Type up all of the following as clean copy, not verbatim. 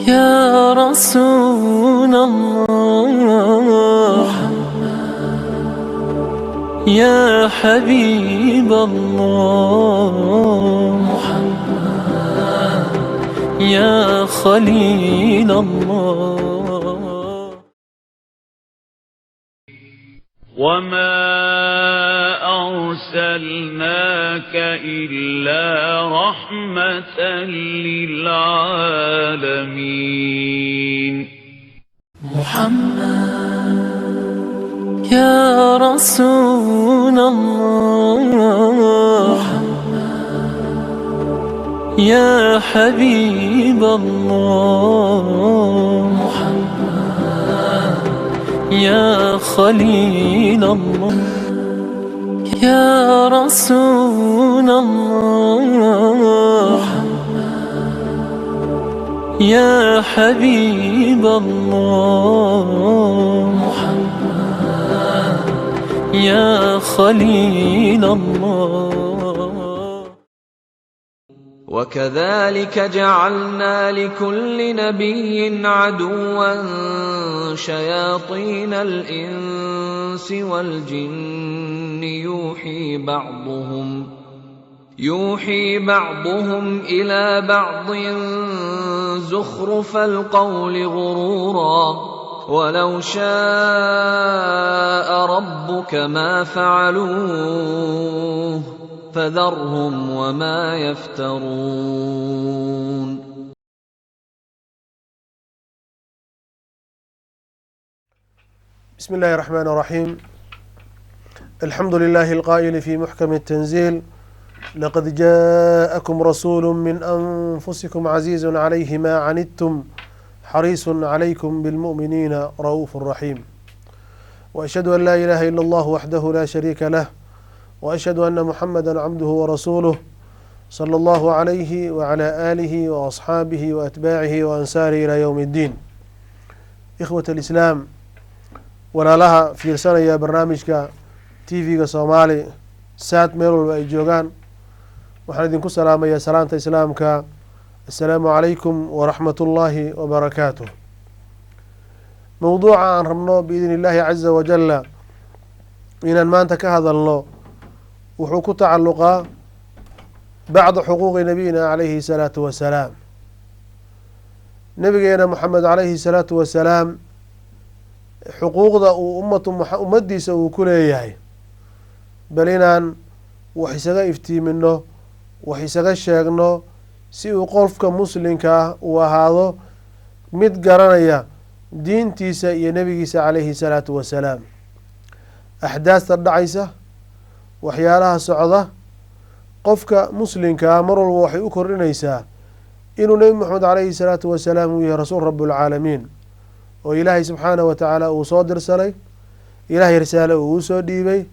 يا رسول الله، يا حبيب الله، يا خليل الله. وما أرسلناك إلا رحمة للعالمين. محمد يا رسول الله، يا حبيب الله، يا خليل الله. يا رسول الله، يا حبيب الله، يا خليل الله. وكذلك جعلنا لكل نبي عدوا شياطين الإنس والجن يوحي بعضهم إلى بعض زخرف القول غرورا ولو شاء ربك ما فعلوه فذرهم وما يفترون. بسم الله الرحمن الرحيم. الحمد لله القائل في محكم التنزيل: لقد جاءكم رسول من أنفسكم عزيز عليه ما عنتم حريص عليكم بالمؤمنين رؤوف رحيم. وأشهد أن لا إله إلا الله وحده لا شريك له، وأشهد أن محمدا عبده ورسوله صلى الله عليه وعلى آله وأصحابه وأتباعه وأنساره إلى يوم الدين. إخوة الإسلام، walaalaha fiirsanaya barnaamijka tv-ga soomaali saad meel walba ay joogaan, waxaan idinku salaamayaa salaanta islaamka. assalaamu calaykum waraxmat ullaahi wabarakaatuh. mowduuca aan rabno biidni illaahi caza wajalla inaan maanta ka hadalno wuxuu ku tacalluqaa bacda xuquuqi nabiyina calayhi salaatu wasalaam. nabigeena moxamed calayhi salaatu wasalaam xuquuqda uu ummaddiisa uu ku leeyahay, bal inaan wax isaga iftiimino, wax isaga sheegno, si uu qofka muslimka ah uu ahaado mid garanaya diintiisa iyo nebigiisa calayhi salaatu wasalaam. axdaasta dhacaysa, waxyaalaha socda, qofka muslimka ah mar walba waxay u kordhinaysaa inuu nebi moxamed calayhi salaatu wasalaam uu yahay rasuul rabbulcaalamiin, oo ilaahay subxaanahu wa tacaala uu soo dirsanay, ilaahay risaale uu soo dhiibay,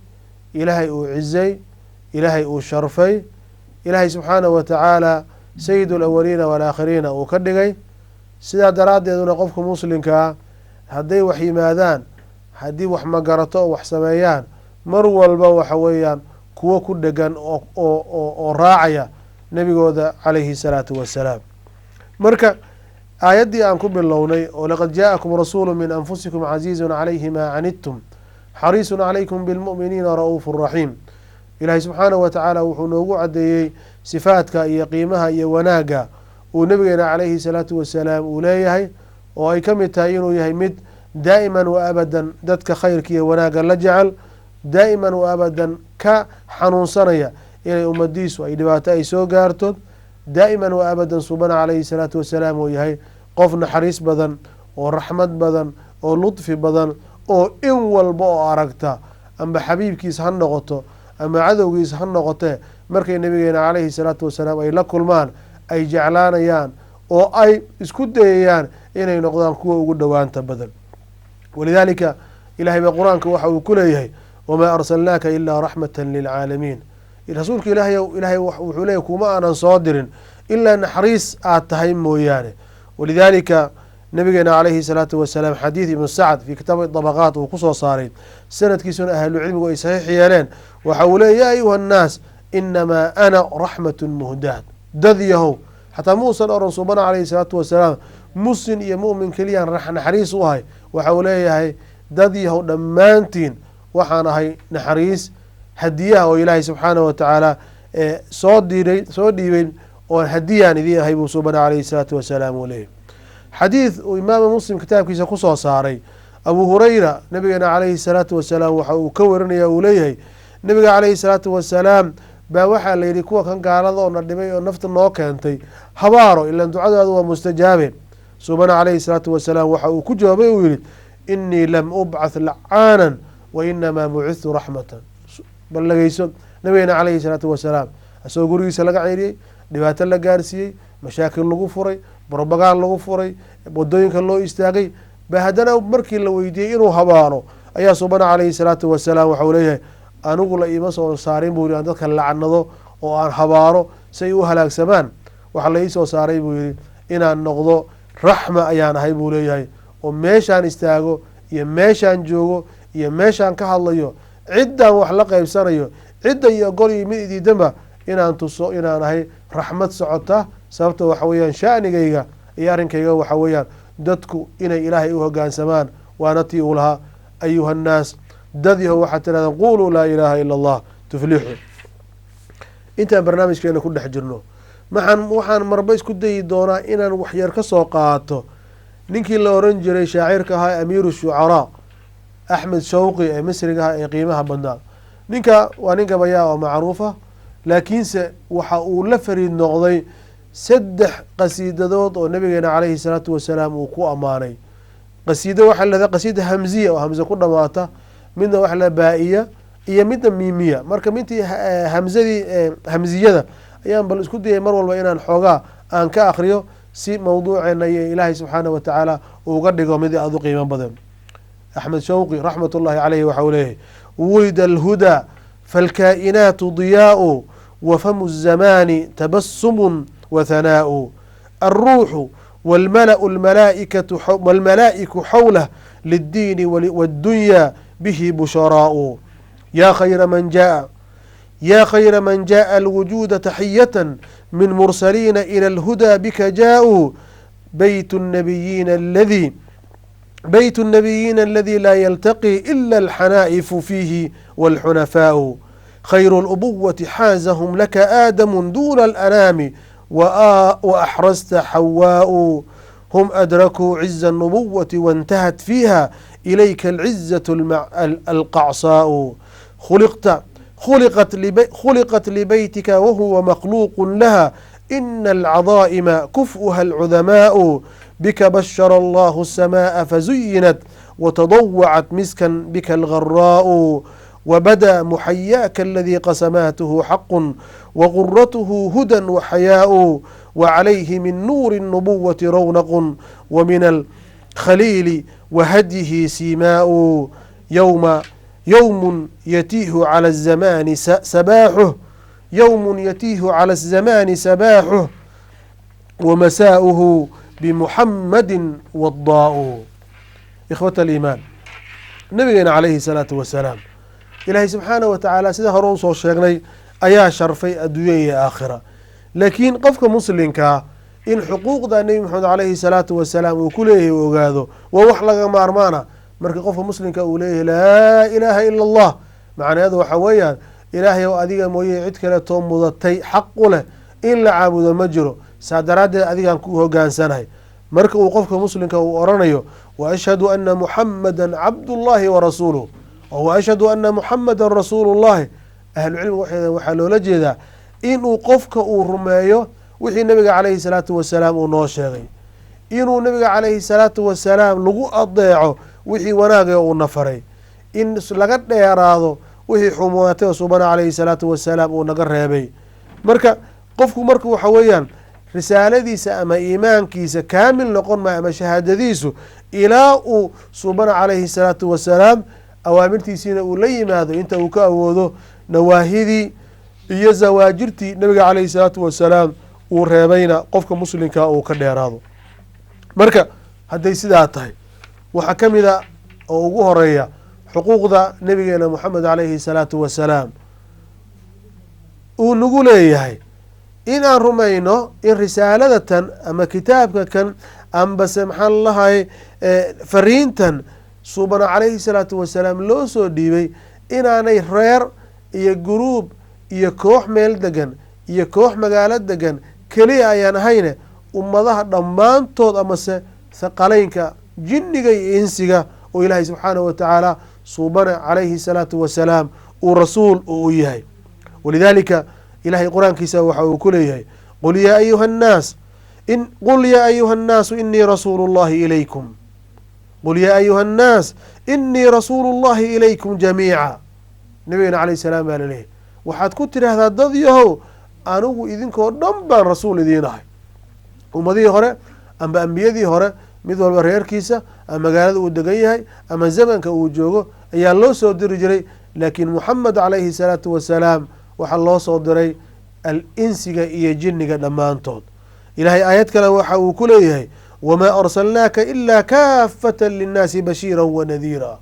ilaahay uu cizay, ilaahay uu sharfay, ilaahay subxaanahu wa tacaala sayid alawaliina waalaakhiriina uu ka dhigay. sidaa daraaddeeduna qofka muslimka ah hadday wax yimaadaan, haddii wax magarato oo wax sameeyaan, mar walba waxa weeyaan kuwo ku dhegan oo raacaya nebigooda calayhi salaatu wasalaam. marka aayaddii aan ku bilownay oo laqad jaaءakum rasuulu min anfusikum casiizun calayhi maa canidtum xariisun calaykum bilmu'miniina ra'uufu raxiim. ilaahay subxaanahu wa tacaala wuxuu noogu caddeeyey sifaadka iyo qiimaha iyo wanaagga uu nabigeena calayhi salaatu wasalaam uu leeyahay, oo ay ka mid tahay inuu yahay mid daa'iman wa abadan dadka khayrka iyo wanaagga la jecel, daa'iman wa abadan ka xanuunsanaya inay ummadiisu ay dhibaato ay soo gaarto, daa'iman wa abadan subana calayhi salaatu wasalaam uu yahay qof naxariis badan oo raxmad badan oo ludfi badan, oo in walba oo aragta amba xabiibkiisa ha noqoto ama cadowgiisa ha noqotee markay nabigeena calayhi salaatu wasalaam ay la kulmaan ay jeclaanayaan oo ay isku dayayaan inay noqdaan kuwa ugu dhowaanta badan. walidaalika ilahay ba qur-aanka waxa uu ku leeyahay: wamaa arsalnaaka ilaa raxmatan lilcaalamiin. rasuulka ilaahay wuxuu leeyahy kuma aanan soo dirin ilaa naxariis aad tahay mooyaane. walidaalika nabigeena calayhi salaatu wasalaam xadiid ibnu sacd fii kitaabi dabaqaat uu kusoo saaray, sanadkiisuna ahlucilmigu ay saxiix yeeleen. waxa uu leeya: yaa ayuha annaas inamaa ana raxmatu muhdaad. dad yahow, xataa muusan oran subana calayhi salaatu wasalaam muslim iyo mu'min keliyaan naxariis u ahay waxa uu leeyahay dad yahow dhammaantiin waxaan ahay naxariis hadiyaha oo ilaahay subxaanahu watacaala soo dhiibay oo hadiyaan idin ahay buu subana calayhi salaatu wasalaam uu leeyahy xadiid uu imaama muslim kitaabkiisa kusoo saaray abu hurayra nabigeena calayhi salaatu wasalaam waxa uu ka warinaya uu leeyahay nabiga calayhi salaatu wasalaam baa waxaa la yidhi kuwa kan gaalada oo na dhibay oo nafta noo keentay habaaro ilaan ducadaadu waa mustajaabe subana calayhi salaatu wasalaam waxa uu ku jawaabay uu yihi inii lam ubcath lacaanan wa inamaa bucithtu raxmatan bal dhageyso nabigeena calayhi salaatu wasalaam asagoo gurigiisa laga ceyriyey dhibaato la gaarsiiyey mashaakil lagu furay brobagaan lagu furay wadooyinka loo istaagay ba haddana markii la weydiiyey inuu habaaro ayaa subana calayhi salaatu wasalaam waxau leeyahay anigu la iima soo saarin buu yihi aan dadka lacnado oo aan habaaro si ay u halaagsamaan waxa la ii soo saaray buu yihi inaan noqdo raxma ayaan ahay buu leeyahay oo meeshaan istaago iyo meeshaan joogo iyo meeshaan ka hadlayo ciddaan wax la qeybsanayo cidda iyo gol iyo mid idiidanba inaan tuso inaan ahay raxmad socota sababta waxa weeyaan sha'nigayga iyo arrinkayga waxa weeyaan dadku inay ilaahay u hogaansamaan waana tii uu lahaa ayuha nnaas dad yaho waxaad tirahdaan quluu laa ilaaha ila allah tuflixu intaan barnaamijkeena ku dhex jirno waxaan marba isku dayi doonaa inaan waxyar ka soo qaato ninkii la oran jiray shaacirka ahaa amiiru shucaraa axmed shawqi ee misriga aha ee qiimaha badnaa ninka waa nin gabayaa oo macruufa laakiinse waxa uu la fariid noqday 3 qasiidadood oo nabigeena calayhi salaatu wasalaam uu ku ammaanay qasiida waxaa lahada qasiida hamziya oo hamze ku dhamaata midna waxa la baa-iya iyo midna miimiya marka mintii hamziyada ayaan bal isku dayay mar walba inaan xoogaa aan ka akriyo si mawduuceena iyo ilaahay subxaanahu watacaala uga dhigo mid aad u qiimo badan axmed shawqi raxmat ullahi caleyhi waxa uu leeyahay wulida alhudaa falkaa'inaatu diyaau wafamu الzamaani tabasumu wathanaau alruuxu والملأ والملائك حوله للدين والدنيا به بشراء يا خير من جاء الوجود تحية من مرسلين إلى الهدى بك جاءوا بيت النبيين الذي لا يلتقي إلا الحنائف فيه والحنفاء خير الأبوة حازهم لك آدم دون الأنام وأحرزت حواء هم أدركوا عز النبوة وانتهت فيها إليك العزة القعصاء خلقت لبيتك وهو مخلوق لها إن العظائم كفؤها العظماء بك بشر الله السماء فزينت وتضوعت مسكا بك الغراء وبدا محياك الذي قسماته حق وغرته هدى وحياء وعليه من نور النبوة رونق ومن الخليل وهديه سيماء يوم يتيه على الزمان سباحه ومساؤه بمحمد والضاء إخوة الإيمان نبينا عليه الصلاة والسلام ilaahay subxaana wa tacaala sida hore usoo sheegnay ayaa sharfay adduunya iyo aakhira laakiin qofka muslimkaa in xuquuqda nebi maxamed calayhi salaatu wasalaam uu ku leeyahay u ogaado waa wax laga maarmaana marka qofka muslimka uu leeyahay laa ilaaha ila allah macnaheedu waxa weeyaan ilaahay oo adiga mooye cid kaleetoo mudatay xaq u leh in la caabudo ma jiro saa daraaddeed adigaan ku hogaansanahay marka uu qofka muslimka uu oranayo wa ashhadu ana muxamadan cabdullahi warasuuluh وأشهد أن محمدا رسول الله أهل العلم waxaa loola jeedaa inuu qofka uu rumeeyo wixii nabiga calayhi salaatu wasalaam uu noo sheegay inuu nabiga calayhi salaatu wasalaam lagu adeeco wixii wanaagay uu nafaray in laga dheeraado wixii xumaatay subana calayhi salaatu wasalaam uu naga reebay marka qofku marka waxa weeyaan risaaladiisa ama iimaankiisa kaamil noqon ma ama shahaadadiisu ilaa uu subana calayhi salaatu wasalaam awaamirtiisiina uu la yimaado inta uu ka awoodo nawaahidii iyo zawaajirtii nabiga calayhi salaatu wasalaam uu reebayna qofka muslimka uu ka dheeraado marka hadday sidaa tahay waxaa ka mid a oo ugu horeeya xuquuqda nabigeena moxamed calayhi salaatu wasalaam uu nagu leeyahay in aan rumayno in risaaladatan ama kitaabka kan ambase maxaan lahay fariintan suubana calayhi salaatu wasalaam loo soo dhiibay inaanay reer iyo guruub iyo koox meel degan iyo koox magaalo degan keliya ayaan ahayne ummadaha dhammaantood amase thaqalaynka jinniga iyo insiga oo ilaahay subxaanahu watacaala suubana calayhi salaatu wasalaam uu rasuul oo u yahay. walidaalika ilahay qur-aankiisa waxa uu ku leeyahay qul yaa ayuha annaasu inii rasuulu llahi ilaykum qul yaa ayuha annaas inii rasuulu llahi ilaykum jamiica. nabigeena calayh salaam baa laleeyahy waxaad ku tidhaahdaa dad yahow anigu idinkoo dhan baan rasuul idiin ahay. ummadihii hore amba ambiyadii hore mid walba reerkiisa ama magaalada uu degan yahay ama zamanka uu joogo ayaa loo soo diri jiray, laakiin muxamed calayhi salaatu wasalaam waxaa loo soo diray al insiga iyo jinniga dhammaantood. ilahay aayad kale waxa uu ku leeyahay wamaa arsalnaaka ilaa kaafatan linnaasi bashiira wanadiira.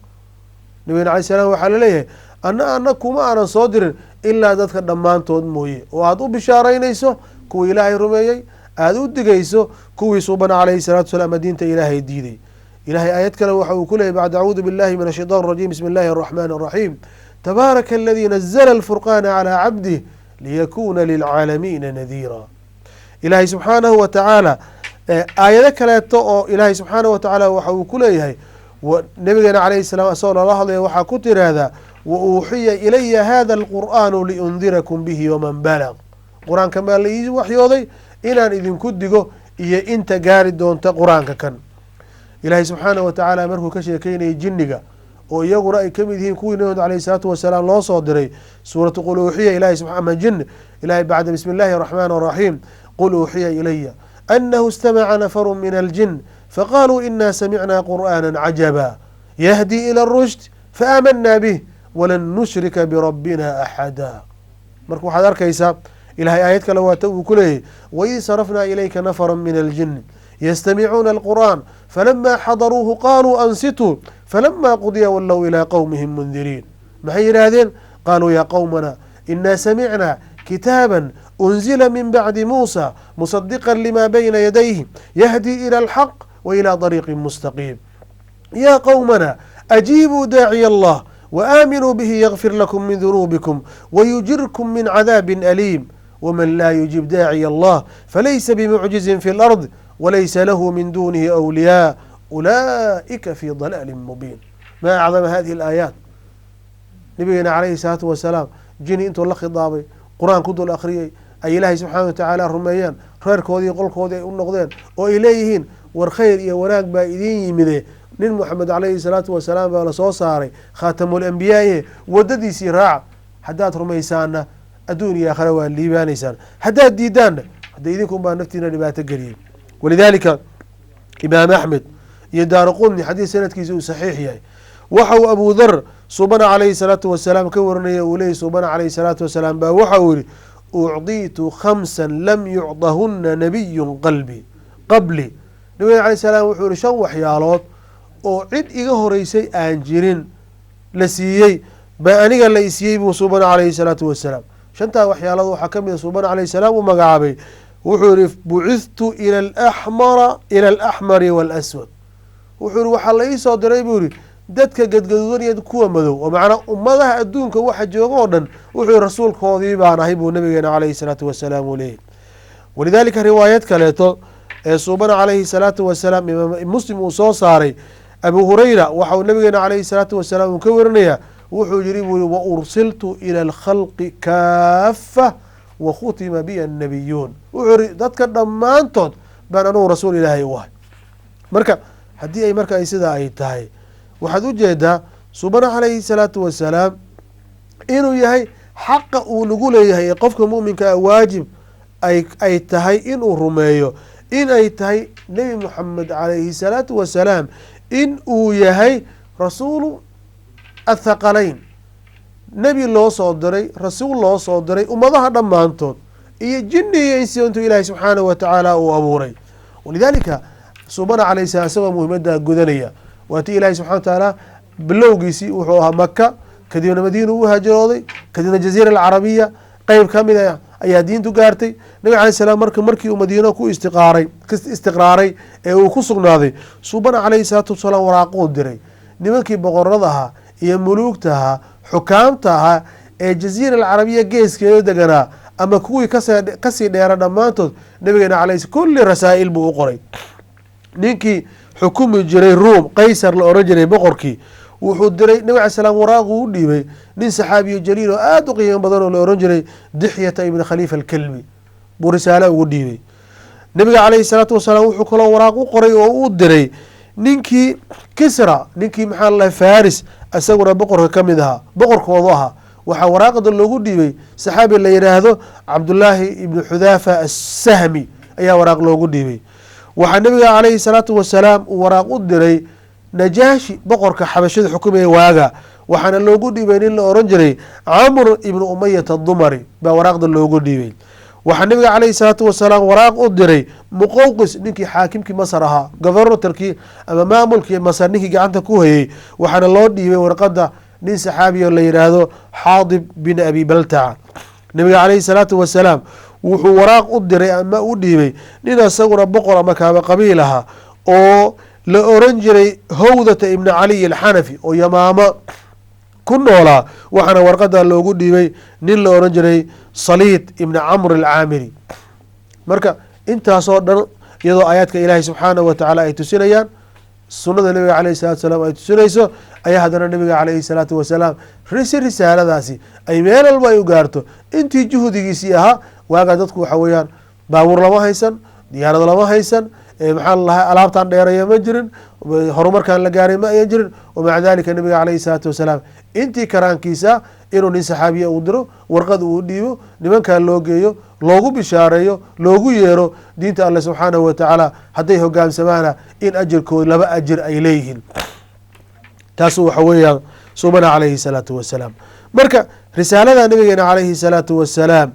nabigena alay slam waxaa laleeyahay ana kuma aanan soo dirin ilaa dadka dhammaantood mooye, oo aada u bishaaraynayso kuwii ilaahay rumeeyey, aada u digayso kuwii suubana calayhi salatu wasalaam diinta ilaahay diiday. ilahay aayad kale waxa uu ku leeyahy bacd acuudu billahi min ashaytaan rajim bismi illahi araxmani araxiim tabaaraka aladii nazla alfurqaana calaa cabdih liyakuna lilcaalamiina nadiira. ilaahay subxaanahu watacaala aayado kaleeto oo ilaahay subxaanahu watacaala waxa uu ku leeyahay nabigeena calayhi salaam isagoo lala hadlaya waxaa ku tiraahdaa wa uuxiya ilaya hada alqur'aanu liundirakum bihi waman balag. qur-aankan baa la ii waxyooday inaan idinku digo iyo inta gaari doonta qur-aanka kan. ilaahay subxaanahu watacaala markuu ka sheekeynayay jinniga oo iyaguna ay kamid yihiin kuwii nabi maxamed alayhi salaatu wasalaam loo soo diray suuratu qul uuxiya ilahay ama jin ilahay bacda bismi illahi araxmaan araxiim qul uuxiya ilaya anahu istamaca nafaru min aljin faqaaluu ina samicna qur'aana cajaba yahdi ila arushd faaamanaa bih walan nushrika birabbina axada. marka waxaad arkaysaa ilahay aayad kale waata uu ku leeyahy waid sarafnaa ilayka nafara min aljin ystamicuuna alqur'an falama xadaruuhu qaluu ansituu falama qudiya wallow ilaa qowmihim mundiriin. maxay yidhaahdeen qaaluu yaa qowmana inaa samicnaa kitaaba unzila min bacdi muusa musadiqa lima bayna yadayhi yahdi ila alxaq wa ila dariiqin mustaqiim ya qowmana ajiibuu daaciya allah waaaminuu bihi ygfir lakum min dunuubikum wayujirkum min cadaabi aliim wman laa yujib daaciya allah falaysa bimucjizin fi lard walaysa lahu min dunihi awliyaa ulaa'ika fi dalaalin mubiin. maa acdama hadihi alaayaat. nabigeena calayhi salaatu wasalaam jini intuu la khidaabay qur-aan ku dul akhriyey ay ilaahay subxaana watacaala rumeeyaan reerkoodii qolkoodii ay u noqdeen oo ay leeyihiin war khayr iyo wanaag baa idiin yimide nin moxamed calayhi salaatu wasalaam baa lasoo saaray khaatamulambiyaaye wadadiisii raaca, haddaad rumaysaana adduun iyo aakhare waa liibaanaysaan, haddaad diidaanna hadda idinkun baa naftiina dhibaato geliyey. walidaalika imaam axmed iyo daara qudni xadiis sanadkiisa uu saxiix yahay waxa uu abu dhar suubana calayhi salaatu wasalaam ka warinaya uu leeyay suubana calayhi salaatu wasalaam baa waxa uu yihi ucdiitu khamsan lam yucdahuna nabiyun qabli. nabiga alayh salaam wuxuu yihi 5 waxyaalood oo cid iga horeysay aan jirin la siiyey baa aniga la isiiyey buu suubana calayhi salaatu wasalaam. 5taa waxyaalood waxaa kamid a suubana calayhi salaam uu magacaabay wuxuu yihi bucithtu ila alaxmari waalaswad. wuxuu yihi waxaa la iisoo diray buu yihi dadka gadgaduudan iyo kuwa madow oo macnaa ummadaha adduunka waxa jooga oo dhan wuxuu yihi rasuulkoodii baan ahay buu nabigeena calayhi salaatu wasalaam uu leeyahy. walidaalika riwaayad kaleeto ee suubana calayhi salaatu wasalaam imaam muslim uu soo saaray abu hurayra waxa uu nabigeena calayhi salaatu wasalaam uu ka warinayaa wuxuu yihi buu yihi waursiltu ila alkhalqi kaafa wakhutima biya annabiyuun. wuxuu yihi dadka dhammaantood baan anugu rasuul ilaahay u ahay. marka haddii ay marka sidaa ay tahay waxaad u jeedaa suubana calayhi salaatu wasalaam inuu yahay xaqa uu nagu leeyahay ee qofka mu'minka waajib ay tahay inuu rumeeyo in ay tahay nebi moxamed calayhi salaatu wasalaam in uu yahay rasuulu athaqalayn, nebi loo soo diray, rasuul loo soo diray ummadaha dhammaantood iyo jinni iyo insi intuu ilaahay subxaanahu watacaala uu abuuray. walidaalika suubana calayhi salaam isagoo muhiimaddaa gudanaya waatii ilaahay subxana watacaala bilowgiisii wuxuu ahaa maka, kadibna madiina u hajrooday, kadibna jaziira alcarabiya qeyb ka mid a ayaa diintu gaartay. nabi calayhi salaam markii uu madiino ku istiqraaray ee uu ku sugnaaday, suubana calayhi salaatu wasalaam waraaquu diray nimankii boqorada ahaa iyo muluugta ahaa xukaamta ahaa ee jaziira alcarabiya geeskeeda deganaa ama kuwii kasii dheera dhammaantood nabigeena calayhi kulli rasaa'il buu u qoray. ninkii xukumi jiray ruum qaysar la oran jiray boqorkii wuxuu diray nabi alay slam waraaquu u dhiibay nin saxaabiyo jaliil oo aada u qiimo badan oo la oran jiray dixyata ibni khaliifa alkalbi buu risaale ugu dhiibay. nabiga calayhi salaatu wasalaam wuxuu kaloo waraaq u qoray oo u diray ninkii kisra, ninkii maxaa lalahay faris, isaguna boqorka ka mid ahaa, boqorkoodu ahaa. waxaa waraaqda loogu dhiibay saxaabi la yidhaahdo cabdullaahi ibnu xudaafa assahmi ayaa waraaq loogu dhiibay. waxaa nabiga calayhi salaatu wasalaam uu waraaq u diray najaashi boqorka xabashada xukumaya waaga, waxaana loogu dhiibay nin la oran jiray camr ibnu umayata adumari baa waraaqda loogu dhiibay. waxaa nabiga calayhi salaatu wasalaam waraaq u diray muqowqis ninkii xaakimkii masar ahaa, governorkii ama maamulkii masar ninkii gacanta ku hayay, waxaana loo dhiibay warqada nin saxaabiyo la yidhaahdo xaadib bin abi baltaca. nabiga calayhi salaatu wasalaam wuxuu waraaq u diray ama u dhiibay nin isaguna boqor ama kaaba qabiil ahaa oo la oran jiray hawdata ibni caliy alxanafi oo yamaamo ku noolaa, waxaana warqada loogu dhiibay nin la oran jiray saliid ibni camr alcaamiri. marka intaasoo dhan iyadoo aayaadka ilaahay subxaanahu watacaala ay tusinayaan, sunada nabiga calayhi salatu wasalaam ay tusinayso, ayaa haddana nabiga calayhi salaatu wasalaam risaaladaasi ay meel walba ay u gaarto. intii juhdigiisii ahaa waagaa dadku waxa weeyaan baabuur lama haysan, diyaarad lama haysan, maxaa lalahay alaabtaan dheeraya ma jirin, horumarkaan la gaaray ma ayan jirin. wamaca dalika nabiga calayhi salaatu wasalaam intii karaankiisa inuu nin saxaabiya uu diro, warqad uu dhiibo, nimankaa loo geeyo, loogu bishaareeyo, loogu yeero diinta alle subxaanahu watacaala, hadday hogaamsamaana in ajirkood 2 ajir ay leeyihiin. taasu waxa weeyaan subana calayhi salaatu wasalaam. marka risaalada nabigeena calayhi salaatu wasalaam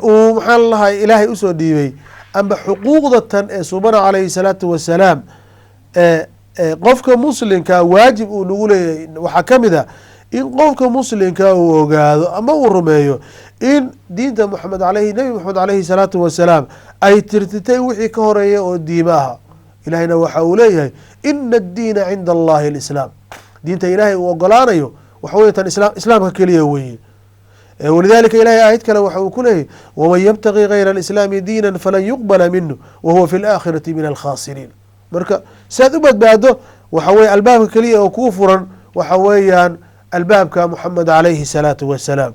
uu maxaa lalahay ilaahay usoo dhiibay amba xuquuqda tan ee subana calayhi salaatu wasalaam qofka muslimka waajib uu nagu leeyahay waxaa ka mid a in qofka muslimka uu ogaado ama uu rumeeyo in diinta nabi maxamed calayhi salaatu wasalaam ay tirtitay wixii ka horeeya oo diima aha. ilahayna waxa uu leeyahay ina addiina cinda allahi alislaam, diinta ilaahay uu ogolaanayo waxa wey tan islaamka keliya weye. walidalika ilahay aayad kale waxa uu ku leeyahy waman yabtaqi gayra alislaami diina falan yuqbala minhu wahuwa fi laakhirati min alkhasiriin. marka saad u badbaado waxa weye albaabka keliya oo kuu furan waxa weeyaan albaabka muxamed calayhi salaatu wasalaam.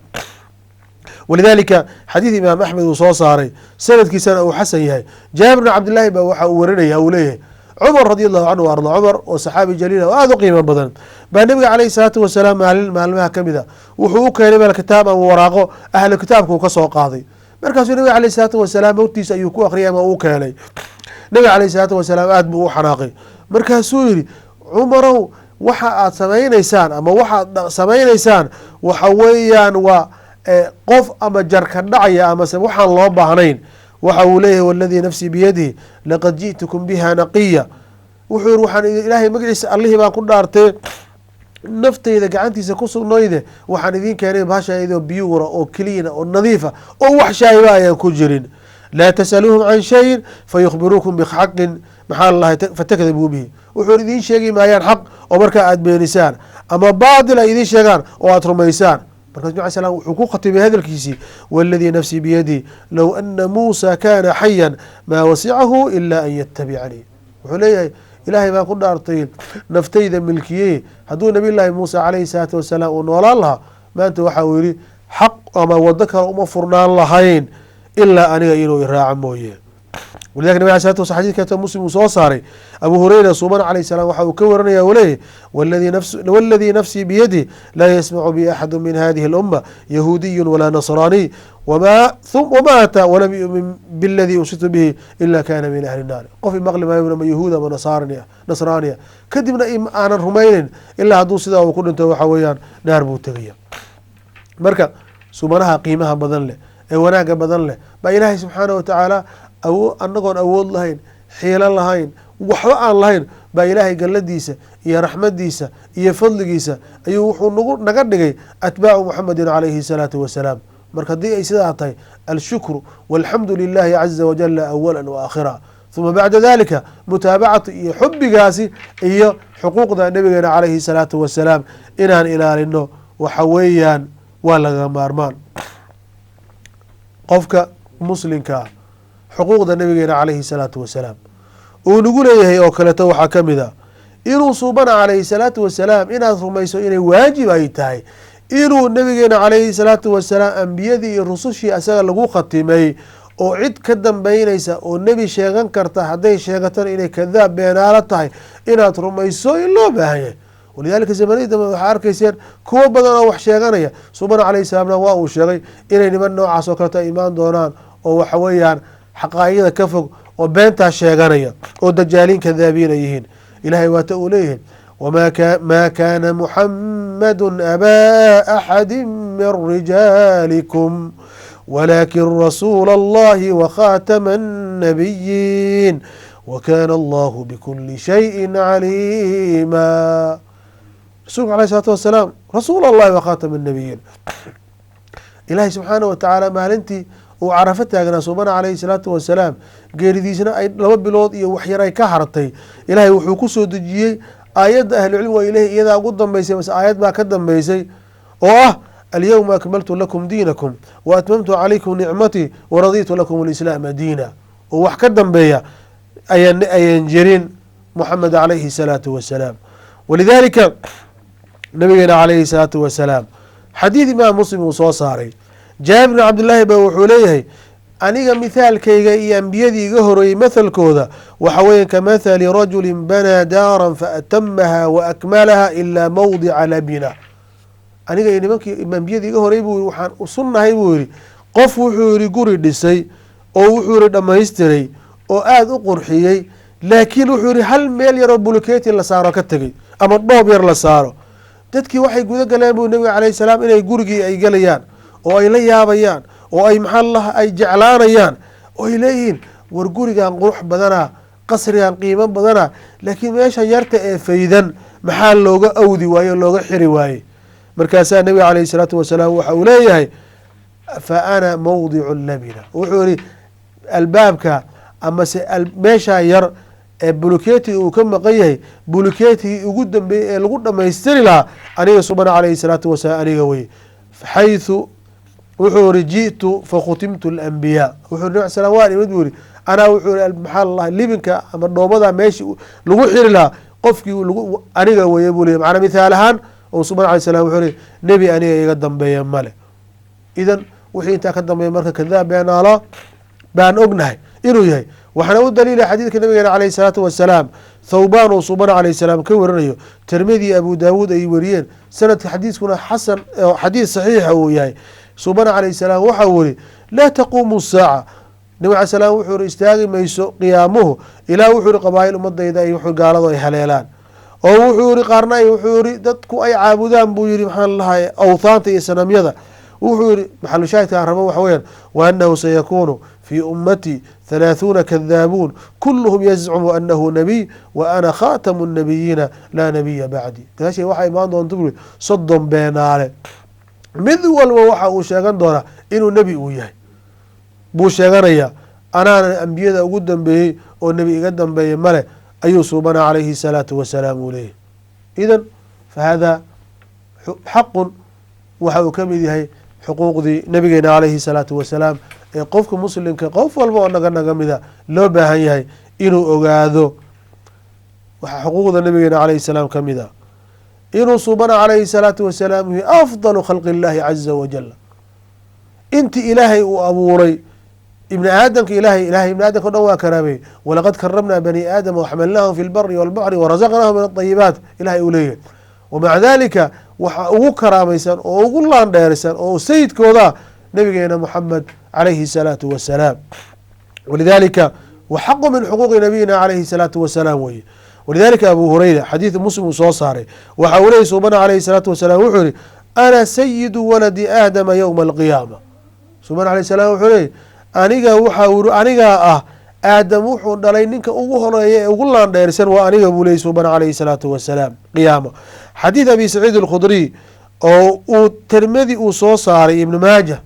walidalika xadiid imaam axmed uu soo saaray sanadkiisana uu xasan yahay, jaabir bn cabdillahi ba waxa uu warinaya uu leeyahay cumar radi allahu canhu arda, cumar oo saxaabi jaliil oo aada u qiimo badan baa nabiga calayhi salaatu wasalaam maalmaha kamid a wuxuu u keenay meel kitaab ama waraaqo ahlu kitaabka uu ka soo qaaday. markaasuu nabiga calayhi salaatu wasalaam hortiisa ayuu ku akriyay ama uu keenay. nabiga calayhi salaatu wasalaam aada buu u xanaaqay, markaasuu yihi cumarow waxa aad samaynaysaan ama waxaad samaynaysaan waxa weeyaan waa qof ama jarka dhacaya amase waxaan loo baahnayn. waxa uu leeyahay waladii nafsii biyadihi laqad ji'tukum biha naqiya. wuxuu yihi waxaan ilaahay magaciisa allihii baan ku dhaartay naftayda gacantiisa ku sugnayde waxaan idiin keenay bahashaydoo biyuura oo keliina oo nadiifa oo wax shaahiba ayaan ku jirin. laa tasaluuhum can shayin fayukhbiruukum bixaqin maxaa lalahay fatakdabuu bihi. wuxuu idiin sheegi maayaan xaq oo markaa aada beenisaan, ama baatil ay idiin sheegaan oo aada rumaysaan. markaas nabi slam wuxuu ku khatimay hadalkiisii waladii nafsii biyadii low ana muusa kana xayan maa wasicahu ila an yatabicanii. wuxuu leeyahay ilaahay baan ku dhaartay naftayda milkiyey, hadduu nabiy llaahi muusa calayhi salaatu wasalaam uu noolaan lahaa maanta waxa uu yihi xaq ama wado kale uma furnaan lahayn ilaa aniga inuu iraaca mooye. walidalika nabig alay slatu waslam xadidka kaleeto muslim uu soo saaray abu hurayra suuban calayhi salaam waxa uu ka waranaya uu leeyahy waladii nafsii biyadi laa yasmacu bi axadu min hadihi alumma yahuudiyu walaa nasraaniy wamaata walam yumin biladii ursiltu bihi ila kana min ahli nnaari. qof imaqli maayo ama yahuud ama nasraaniya kadibna aanan rumaynin ilaa hadduu sidaa uu ku dhinto waxa weeyaan naar buu tegaya. marka subanaha qiimaha badan leh ee wanaaga badan leh baa ilaahay subxaana watacaala anagoon awood lahayn, xiilo lahayn, waxba aan lahayn baa ilaahay galladiisa iyo raxmadiisa iyo fadligiisa ayuu wuxuu naga dhigay atbaacu muxamedin calayhi salaatu wasalaam. marka haddii ay sidaa tahay alshukru walxamdu lilahi caza wajala awala waakhira uma bacda dalika mutaabacatu iyo xubigaasi iyo xuquuqda nabigeena calayhi salaatu wasalaam inaan ilaalino waxa weeyaan waa laga maarmaan. qofka muslimkaa xuquuqda nabigeena calayhi salaatu wasalaam uu nagu leeyahay oo kaleeto waxaa ka mid a inuu suubana calayhi salaatu wasalaam inaad rumayso inay waajib ay tahay inuu nabigeena calayhi salaatu wasalaam ambiyadii iyo rusushii asaga lagu khatimay oo cid ka dambeynaysa oo nebi sheegan karta hadday sheegatana inay kadaab beenaalo tahay inaad rumayso in loo baahan yahay. walidaalika zamanadii dambe waxaa arkayseen kuwo badan oo wax sheeganaya subana calayhi salaamna waa uu sheegay inay niman noocaas oo kaleto imaan doonaan oo waxa weeyaan xaqaa'ida ka fog oo beentaa sheeganaya oo dajaaliin kadaabiina yihiin. ilahay waata uu leeyahay ma kana muxamadu abaa axadi min rijaalikum walakin rasuula allahi wakhatama الnabiyiin wakana allahu bikuli shayin caliima. rasulka alayh الsalaatu wasalaam rasuul allahi wakhatama الnabiyiin. ilahay subxaanah watacaala maalintii uu carafo taagnaa subana calayhi salaatu wasalaam geeridiisna ay 2 bilood iyo waxyaray ka hartay ilaahay wuxuu ku soo dejiyey aayadda ahlucilmi waa ilahi iyadaa ugu dambeysay mase aayad baa ka dambeysay oo ah alyawma akmaltu lakum diinakum wa atmamtu calaykum nicmatii waraditu lakum alislaama diina. oo wax ka dambeeya ayaan jirin muxamed calayhi salaatu wasalaam. walidaalika nabigeena calayhi salaatu wasalaam xadiid imaam muslim uu soo saaray jaabir bn cabdillaahi ba wuxuu leeyahay aniga mithaalkayga iyo ambiyadii iga horeeyey mathalkooda waxa weeye kamathali rajuli banaa daaran faatamaha waakmalaha ilaa mawdica labina. aniga iyo nimankii ambiyadii iga horey buu waxaan usunnahay buu yihi qof wuxuu yihi guri dhisay oo wuxuu yihi dhamaystiray oo aada u qurxiyey laakiin wuxuu yihi hal meel yaroo buluketi la saaro ka tegey ama dhoob yar la saaro. dadkii waxay guda galeen buu nabiga calayhi salaam inay gurigii ay gelayaan oo ay la yaabayaan oo ay maxaa ay jeclaanayaan oo ay leeyihiin war gurigan qurux badana qasrigan qiimo badana laakiin meesha yarta ee faydan maxaa looga awdi waaye looga xiri waaye. markaasaa nabiga calayhi salaatu wasalaam waxa uu leeyahay fa ana mawdicu labina. wuxuu yihi albaabka amase meesha yar ee buluketi uu ka maqan yahay buluketigii ugu dambeeyey ee lagu dhamaystiri lahaa aniga subana calayhi salaatu wasalaam aniga weye xayثu wuxuu iri ji'tu fakhutimtu اlanbiyaa. wuxuu nabi slam waan imid buu yihi anaa wuxuu i maxaa lalaha libinka ama dhoobada meeshi lagu xiri lahaa qofkii aniga weye buu ley macnaa mithaal ahaan oo subana alay slam wuxuu ri nebi aniga iga dambeeya male. idan wixii intaa ka dambeeya marka kadaab beenaalo baan ognahay inuu yahay. waxaana u daliila xadiidka nabigeena calayhi salaatu wasalaam thawbaan uu subana calayhi salaam ka warinayo tirmidi abu daawuud ay wariyeen sanadka xadiiskuna xasan xadiis saxiixa uu yahay. subana calayhi salaam waxa uu yihi laa taquumu saaca. nabi alay salaam wuxuu yihi istaagi mayso qiyaamuhu ilaa wuxuu yihi qabaa'il ummadayda ay gaaladu ay haleelaan oo wuxuu yihi qaarna wuxuu yihi dadku ay caabudaan buu yihi maxaan lahay awthaanta iyo sanamyada. wuxuu yihi maxalu shaahidka aan rabo waxa weyaan waanahu sayakunu fi ummatii 30 kadaabuun kulluhum yazcumu anahu nabiy wa ana khatamu الnabiyiina laa nabiya bacdi. gadaashay waxaa imaan doonta bui 30 beenaale mid walba waxa uu sheegan doonaa inuu nebi uu yahay buu sheeganaya anaana ambiyada ugu dambeeyey oo nebi iga dambeeyey male ayuu subana calayhi الsalaatu wasalaam uu leeyahy. idan fahada xaqun waxa uu kamid yahay xuquuqdii nabigeena calayhi الsalaatu wasalaam ee qofka muslimka qof walba oo naga mida loo baahan yahay inuu ogaado. waxaa xuquuqda nabigeena calayhi salaam ka mid a inuu subana calayhi الsalaatu wasalaam yahay afdalu khalqi اllahi caza wajal. inti ilaahay uu abuuray ibni aadamka ilahay ibni aadamka o dhan waa karaamey walaqad karamna bani aadama waxmalnaahum fi lbari walbaxri warazaqnaahum min adayibaat ilahay uu leeyahay. wamaca dalika waxaa ugu karaamaysan oo ugu laandheerisan oo sayidkooda nabigeena muxamed calayhi الsalaatu wasalaam. walidalika wa xaqu min xuquuqi nabiyina calayhi الsalaatu wasalaam weye. walidalika abu hurayra xadiid muslim uu soo saaray waxa uu leeyay subana calayhi الsalaatu wasalaam wuxuu yihi ana sayidu waladi aadama ywma alqiyaama. subana alayh salam wuxuu leeyay anigaa ah aadam wuxuu dhalay ninka ugu horeeya ee ugu laandheersan waa aniga buu leeyay subana calayhi الsalaatu wasalaam qiyaama. xadiid abi saciid alkhudriy oo uu tirmidi uu soo saaray ibnu maaja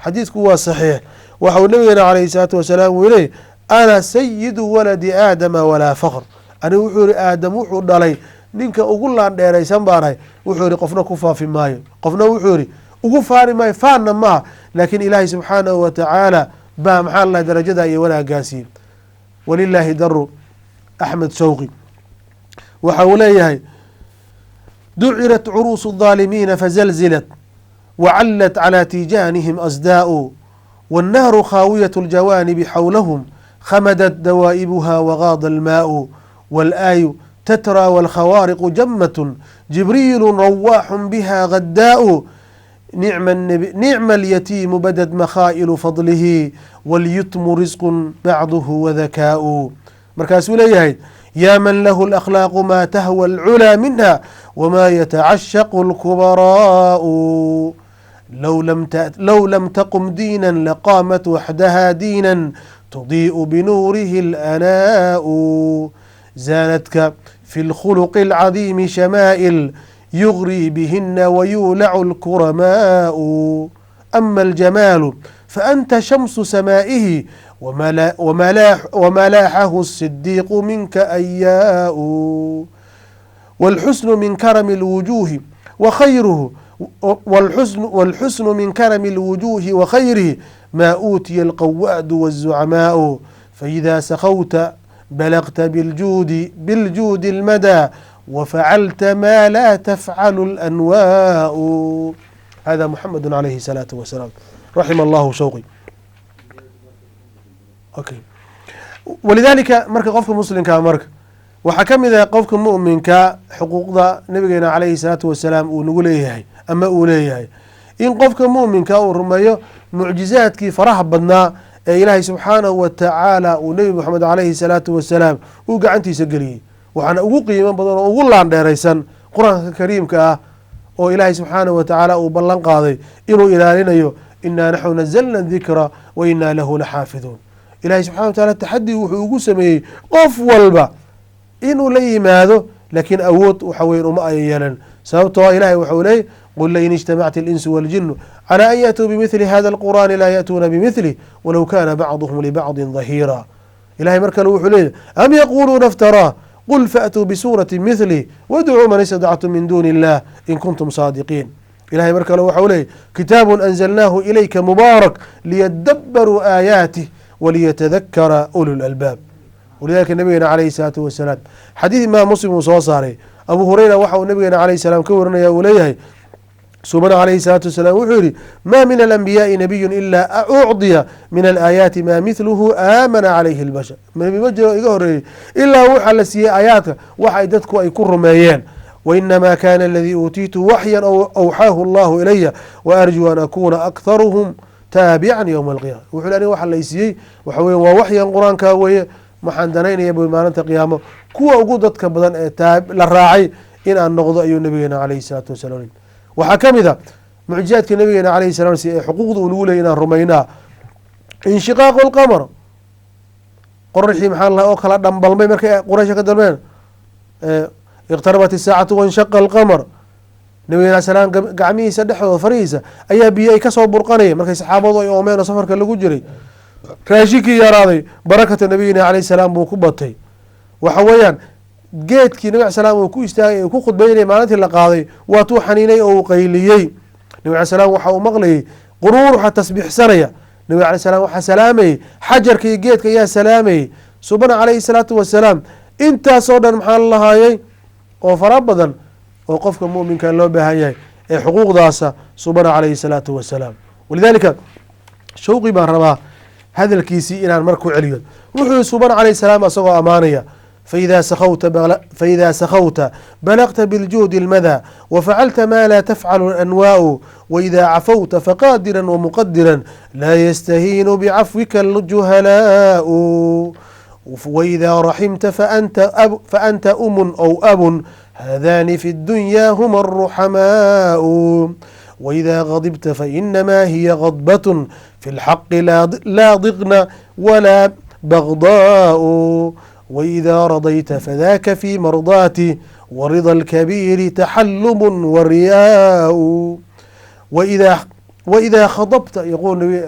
xadiidku waa saxiix. waxau nabigeena calayhi salaatu wasalaam uu leeyay ana sayidu waladi aadama walaa faqr. anigu wuxuu yihi aadam wuxuu dhalay ninka ugu laandheeraysan baanahay. wuxuu yihi qofna ku faafi maayo, qofna wuxuu yihi ugu faani maayo, faanna maaha, laakiin ilaahay subxaanahu watacaala baa maxaa lalahay darajada iyo wanaagaasiiye. walilaahi daru axmed shawqi waxa uu leeyahay ducirat curuusu الظaalimiina fazalzilat wacallat calى tijaanihim asdaa'u wالnahru khaawiyaة الjawaanibi xawlahum khamadat dawaa'ibuha wagaada almaa'u wاlaayu tatrى wاlkhawaariqu jammaة jibriilu rawaaxu biha gadaa'u nicma alyatiimu badad makhaa'ilu fadlihi walyutmu risqu bacduhu wadakaa'u. markaasuu leeyahay yaa man lahu alakhlaaqu maa tahwa alculaa minha wamaa yatacashaqu alkubaraa'u low lam taqum diinan laqaamat waxdaha diinan tudii'u binuurihi alanaa'u zaanadka fi اlkhuluqi alcadiimi shamaa'il yugrii bihina wayuulacu alkuramaa'u ama aljamaalu faanta shamsu samaa'ihi وملاحه الصديق منك أياء والحسن من كرم الوجوه وخيره والحسن من كرم الوجوه وخيره ما أوتي القواد والزعماء فإذا سخوت بلغت بالجود المدى وفعلت ما لا تفعل الأنواء. هذا محمد عليه الصلاة والسلام رحم الله شوقي. okay. walidaalika marka qofka muslimkaa marka waxaa ka mid ah qofka mu'minka xuquuqda nabigeena calayhi salaatu wasalaam uu nagu leeyahay ama uu leeyahay in qofka mu'minka uu rumeeyo mucjizaadkii faraha badnaa ee ilaahay subxaanahu watacaala uu nebi moxamed calayhi salaatu wasalaam uu gacantiisa geliyey. waxaana ugu qiimo badan oo ugu laandheeraysan qur-aanka kariimka ah oo ilaahay subxaanahu watacaala uu ballan qaaday inuu ilaalinayo inaa naxnu nazalna dikra wa inaa lahu laxaafiduun. ilahay subxana wa taala taxadii wuxuu ugu sameeyey qof walba inuu la yimaado, laakiin awood waxa weyn uma ay yeelan. sababtoo ilahay waxau leeyay qul lain ijtamacti اlinsu waاljinu calى an yaأtuu bimithli hada اlqur'ani laa yaأtuuna bimithli walow kana bacduhum libacdi ظahiira. ilahay mar kale wuxuu leeyay am yaquluuna اftaraa qul faatuu bisuurati mithlih wadcuu man istadactum min duni اllah in kuntum saadiqiin. ilahay mar kale waxau leeyay kitaabu anzalnaahu ilayka mubaarak liyadabaruu aayaatih waliyatadakara ulu lalbaab. walidalika nabigeena calayhi salaatu wasalaam xadiid imaam muslim uu soo saaray abu hureyra waxa uu nabigeena calayhi salaam ka warinaya uu leeyahay subana calayhi salaatu wasalaam wuxuu yihi ma min alanbiyaai nabiyun ilaa ucdiya min alaayaati maa mithluhu aamana calayhi lbashar. nabi ma jiro iga horeeyey ilaa waxaa la siiyey aayaadka waxay dadku ay ku rumeeyeen. wainamaa kana aladii uutiitu waxyan awxaahu allahu ilaya waarjuu an akuna akharuhum taabican ywma alqiyama. wuxuu aniga waxa laysiiyey waxa weya waa waxyan qur-aanka weeye waxaan danaynaya bu maalinta qiyaamo kuwa ugu dadka badan ee la raacay in aan noqdo ayuu nabigeena calayhi salaatu wasalaam. waxaa ka mid a mucjizaadka nabigeena calayhi salam ee xuquuqda uu nagu leeyay inaan rumaynaa inshiqaaqu lqamar qoraxii maxaa la oo kala dhambalmay markay quraysha ka dalmeen iqtarabat isaacatu wanshaqa alqamar. nabigeena salaam gacmihiisa dhexdooda farihiisa ayaa biyo ay kasoo burqanaya markay saxaabadu ay oomeen oo safarka lagu jiray. raashinkii yaraaday barakata nabiyina calayhi salaam buu ku batay. waxa weeyaan geedkii nabi al salaam uu ku istaagay ku khudbeynaya maalintii la qaaday waatuu xaniinay oo uu qayliyey. nabi al salaam waxa uu maqlayay quruur waxaa tasbiixsanaya. nabi alay salaam waxaa salaamayey xajarka iyo geedka ayaa salaamayey. subana calayhi salaatu wasalaam intaasoo dhan maxaa la lahaayey oo fara badan oo qofka muminka loo baahan yahay ee xuquuqdaasa subana calayhi salaatu wasalaam. walidaalika shawqi baan rabaa hadalkiisii inaan mar ku celiyo. wuxuu subana calayhi salaam asagoo ammaanaya فإذا سخوت بلغت بالجود المدى وفعلت ما لا تفعل الأنواء وإذا عفوت فقادرا ومقدرا لا يستهين بعفوك الجهلاء وإذا رحمت فأنت أو أب هذان في الدنيا هما الرحماء وإذا غضبت فإنما هي غضبة في الحق لا ضغن ولا بغضاء وإذا رضيت فذاك في مرضاتي ورضا الكبير تحلم ورياء وإذا خضبت يقول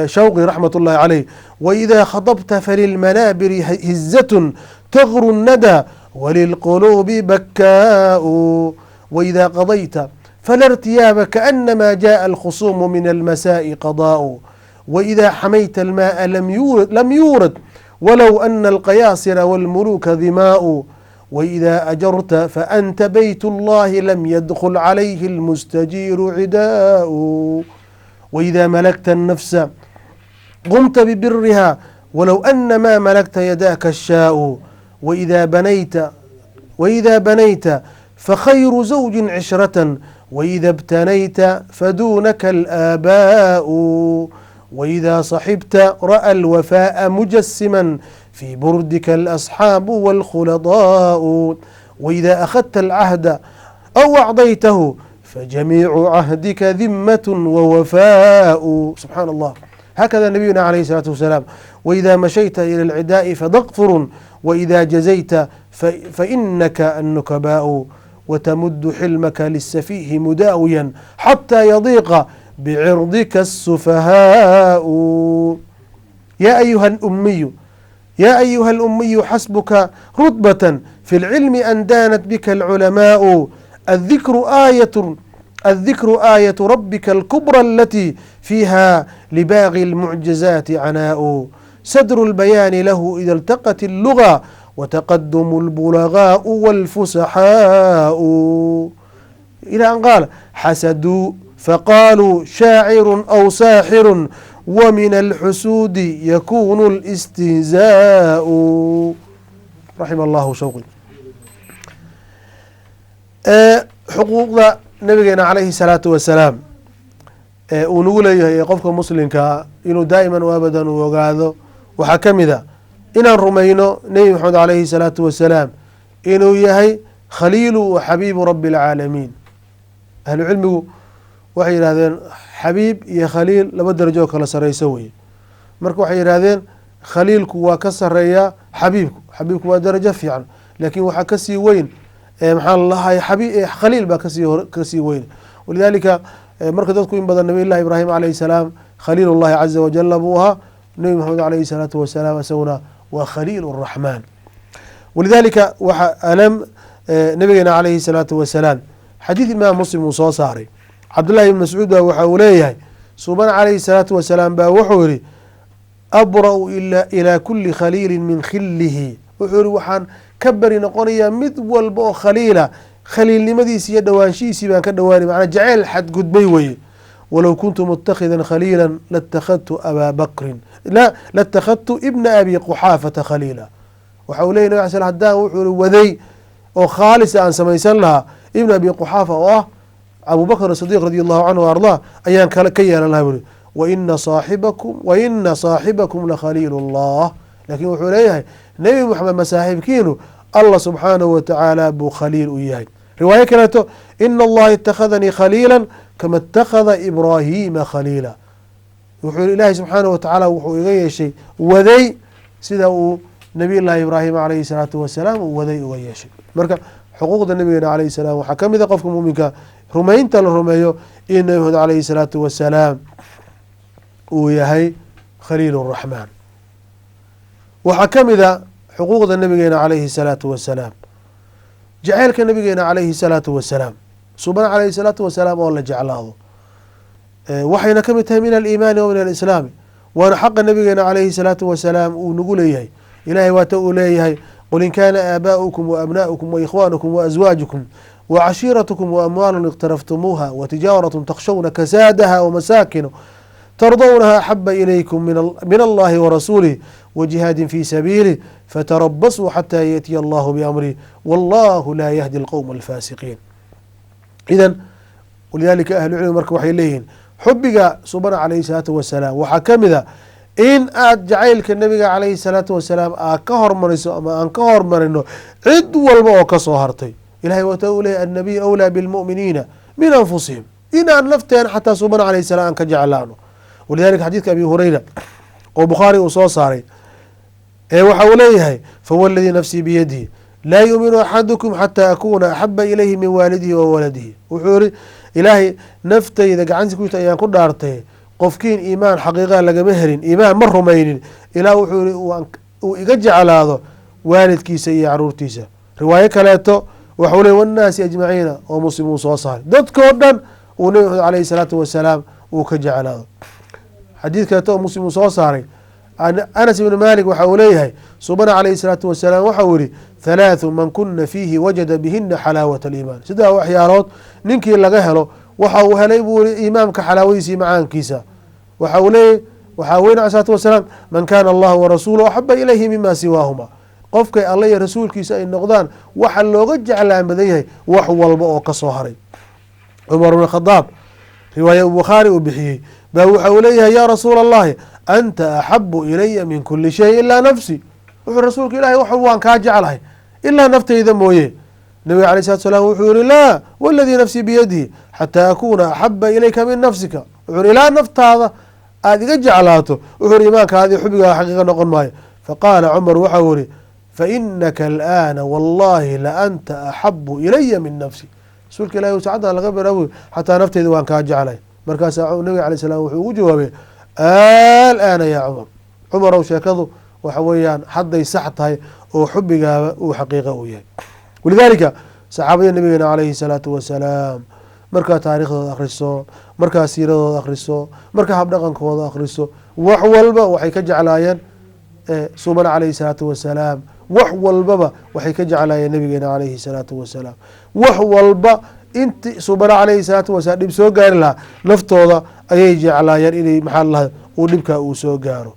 شوقي رحمة الله عليه: وإذا خضبت فللمنابر هزة تغر الندى وللقلوب بكاء، وإذا قضيت فلا ارتياب كأنما جاء الخصوم من المساء قضاء، وإذا حميت الماء لم يورد ولو أن القياصر والملوك ظماء، وإذا أجرت فأنت بيت الله لم يدخل عليه المستجير عداء، وإذا ملكت النفس قمت ببرها ولو أن ما ملكت يداك الشاء، وإذا بنيت فخير زوج عشرة وإذا ابتنيت فدونك الآباء، وإذا صحبت رأى الوفاء مجسما في بردك الأصحاب والخلطاء، وإذا أخذت العهد أو أعضيته فجميع عهدك ذمة ووفاء. سبحان الله. هكذا نبينا عليه الصلاة والسلام: وإذا مشيت إلى العداء فضغفر وإذا جزيت فإنك النكباء، وتمد حلمك للسفيه مداويا حتى يضيق بعرضك السفهاء. يا أيها الأمي حسبك رتبة في العلم أن دانت بك العلماء، الذكر آية ربك الكبرى التي فيها لباغي المعجزات عناء، صدر البيان له إذا التقت اللغة وتقدم البلغاء والفسحاء، إلى أن قال: حسدوا فقالوا شاعر أو ساحر ومن الحسود يكون الاستهزاء. رحم الله شوقي. xuquuqda nabigeena calayhi salaatu wasalaam uu nagu leeyahay qofka muslimkaa inuu daa'iman u abadan uu ogaado waxaa ka mid a inaan rumayno nebi maxamed calayhi salaatu wasalaam inuu yahay khaliilu wa xabiibu rabbi alcaalamiin. ahlu cilmigu waxay yidhahdeen xabiib iyo khaliil laba darajo oo kala sareyso weye. marka waxay yidhahdeen khaliilku waa ka sareeyaa xabiibku waa darajo fiican, laakiin waxaa kasii weyn maxaa lalahay khaliil baa kasii weyn. walidaalika marka dadku in badan nabiy llahi ibraahim calayhi salaam khaliil llahi caza wajala buu ahaa, nebi maxamed calayhi salaatu wasalaam isaguna waa khaliil raxmaan. walidaalika waxa alam nabigeena calayhi salaatu wasalaam xadiid imaam muslim uu soo saaray, cabdullahi ibn mascuud baa waxa uu leeyahay suuban calayhi salaatu wasalaam baa wuxuu yihi: abra'u ilaa kuli khaliilin min khilihi. wuxuu yihi waxaan ka beri noqonayaa mid walba oo khaliila khaliilnimadiisi iyo dhowaanshihiisii baan ka dhowaanay, macnaa jaceyl xadgudbay weye. walow kuntu mutakhidan khaliila latakhadtu ibna abi quxaafata khaliila. waxa uu leyahy nabig al sl hadaan wuxuu i waday oo khaalis aan samaysan lahaa ibn abi quxaafa oo ah abu bakr sidiq radi allahu canhu a ardaa ayaan ka yeelan laha buri waina saaxibakum lakhaliil llah. laakiin wuxuu leeyahay nebi moxamed masaaxiibkiinu allah subxaanahu watacaala buu khaliil u yahay. riwaayo kaleeto: ina allaha itakhadanii khaliila kama itakhada ibraahiima khaliila. wuxuu yihi ilaahay subxaanahu watacaala wuxuu iga yeeshay waday sida uu nabiy llahi ibraahim calayhi salaatu wasalaam uu waday uga yeeshay. marka xuquuqda nabigeena calayhi salaam waxaa ka mid a qofka muuminka rumaynta la rumeeyo in nabi maxamed calayhi salaatu wasalaam uu yahay khaliil raxmaan. waxaa ka mid a xuquuqda nabigeena calayhi salaatu wasalaam jaceylka nabigeena calayhi salaatu wasalaam, suban calayhi salaatu wasalaam oo la jeclaado waxayna ka mid tahay min aliimaani wa min alislaami, waana xaqa nabigeena calayhi salaatu wasalaam uu nagu leeyahay. ilahay waata uu leeyahay: qul in kaana aabaؤukum waabna'ukum waإkhwanukum waأزwaajukum wacashiiratukum waamwaalu اqtaraftumuuha watijaaraة takshawna kasaadaha wamasaakinu tardawnaha axaba ilaykum min allahi warasuulih wajihaadi fi sabiilih fatarabasuu xataa yaأtiya allahu biamrih wallahu laa yahdi alqowma alfaasiqiin. idan walidalika ahlucilmi marka waxay leeyihiin xubiga subana calayhi salaatu wasalaam waxaa ka mid a in aad jacaylka nabiga calayhi salaatu wasalaam aad ka hormariso ama aan ka hormarino cid walba oo kasoo hartay. ilahay wata uu leeyahy annabiy awlaa bilmu'miniina min anfusihim, inaan nafteen xataa subana calayhi salaam aan ka jeclaano. walidalika xadiidka abi hurayra oo bukhaari uu soo saaray waxa uu leeyahay: fahuwa aladii nafsii biyadihi laa yuuminu axadukum xataa akuuna axaba ilayhi min waalidihi wa waladihi. wuxuu yihi ilaahay naftayda gacantiisa ku jirta ayaan ku dhaartay, qofkiin iimaan xaqiiqa lagama helin, iimaan ma rumaynin ilaa wuxuu yihi uu iga jeclaado waalidkiisa iyo caruurtiisa. riwaayo kaleeto waxau ley wannaasi ajmaciina oo muslim uu soo saaray, dadkoo dhan uu nabi maxamed alayhi salaatu wasalaam uu ka jeclaado. xadiid kaleeto oo muslim uu soo saaray anas ibn malik waxa uu leeyahay subana calayhi salaatu wasalaam waxau yihi halaathu man kuna fiihi wajada bihina xalaawat aliimaan. sidaa waxyaalood ninkii laga helo waxa uu helay buu yihi iimaamka xalaawadiisa iyo macaankiisa. waxa uu leeyahy waxaa weyn alay salatu wasalaam man kana allahu warasuuluhu axaba ilayhi mima siwaahuma. qofkay alla iyo rasuulkiisa ay noqdaan waxa looga jeclaan badan yahay wax walba oo kasoo haray. cumar bn khadaab riwaaya bukhaari uu bixiyey baa waxa uu leeyahay ya rasuula allahi anta axabu ilaya min kuli shay ilaa nafsi. wuxuu rasuulka ilahay wax waan kaa jeclahay ilaa naftayda mooye. nabiga alay salatu salam wuxuu yihi laa waladii nafsii biyadihi xataa akuuna axaba ilayka min nafsika. wuxuu yihi ilaa naftaada aada iga jeclaato wuxuu yihi imaankaadi xubigaa xaqiiqa noqon maayo. faqaala cumar waxau yihi fainaka alana wallahi la anta axabu ilaya min nafsi. rasuulka ilahi sacaddan laga berawi xataa nafteyda waan kaa jeclay. markaasaa nabiga alay salam wuxuu ugu jawaabay alana ya cumar. cumarow sheekadu waxa weeyaan hadday sax tahay oo xubigaaba uu xaqiiqa uu yahay. walidaalika saxaabada nabigeena calayhi salaatu wasalaam markaa taariikhdooda akhriso, markaa siiradooda akhriso, markaa habdhaqankooda akhriso, wax walba waxay ka jeclaayeen subana calayhi salaatu wasalaam. wax walbaba waxay ka jeclaayeen nabigeena calayhi salaatu wasalaam. wax walba inti subana calayhi salaatu wasalaam dhib soo gaari lahaa naftooda ayay jeclaayeen inay maxaa lahay uu dhibkaa uu soo gaaro.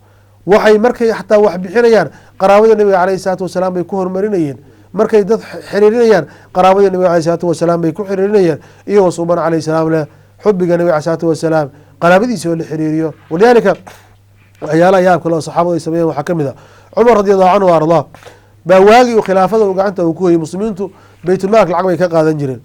waxay markay xataa wax bixinayaan qaraabada nabiga calayhi salaatu wasalaam bay ku horumarinayeen. markay dad xiriirinayaan qaraabada nabiga alayh salaatu wasalaam bay ku xiriirinayaan iyagoo subana calayhi salaam leh xubiga nabiga alay salaatu wasalaam qaraabadiisa oo la xiriiriyo. walidaalika waxyaalaha yaabka loo saxaabadu ay sameeyeen waxaa kamid a cumar radi allahu canhu ardaa baa waagii u khilaafada u gacanta uu ku hoyey muslimiintu baytulmaalk lacag bay ka qaadan jireen.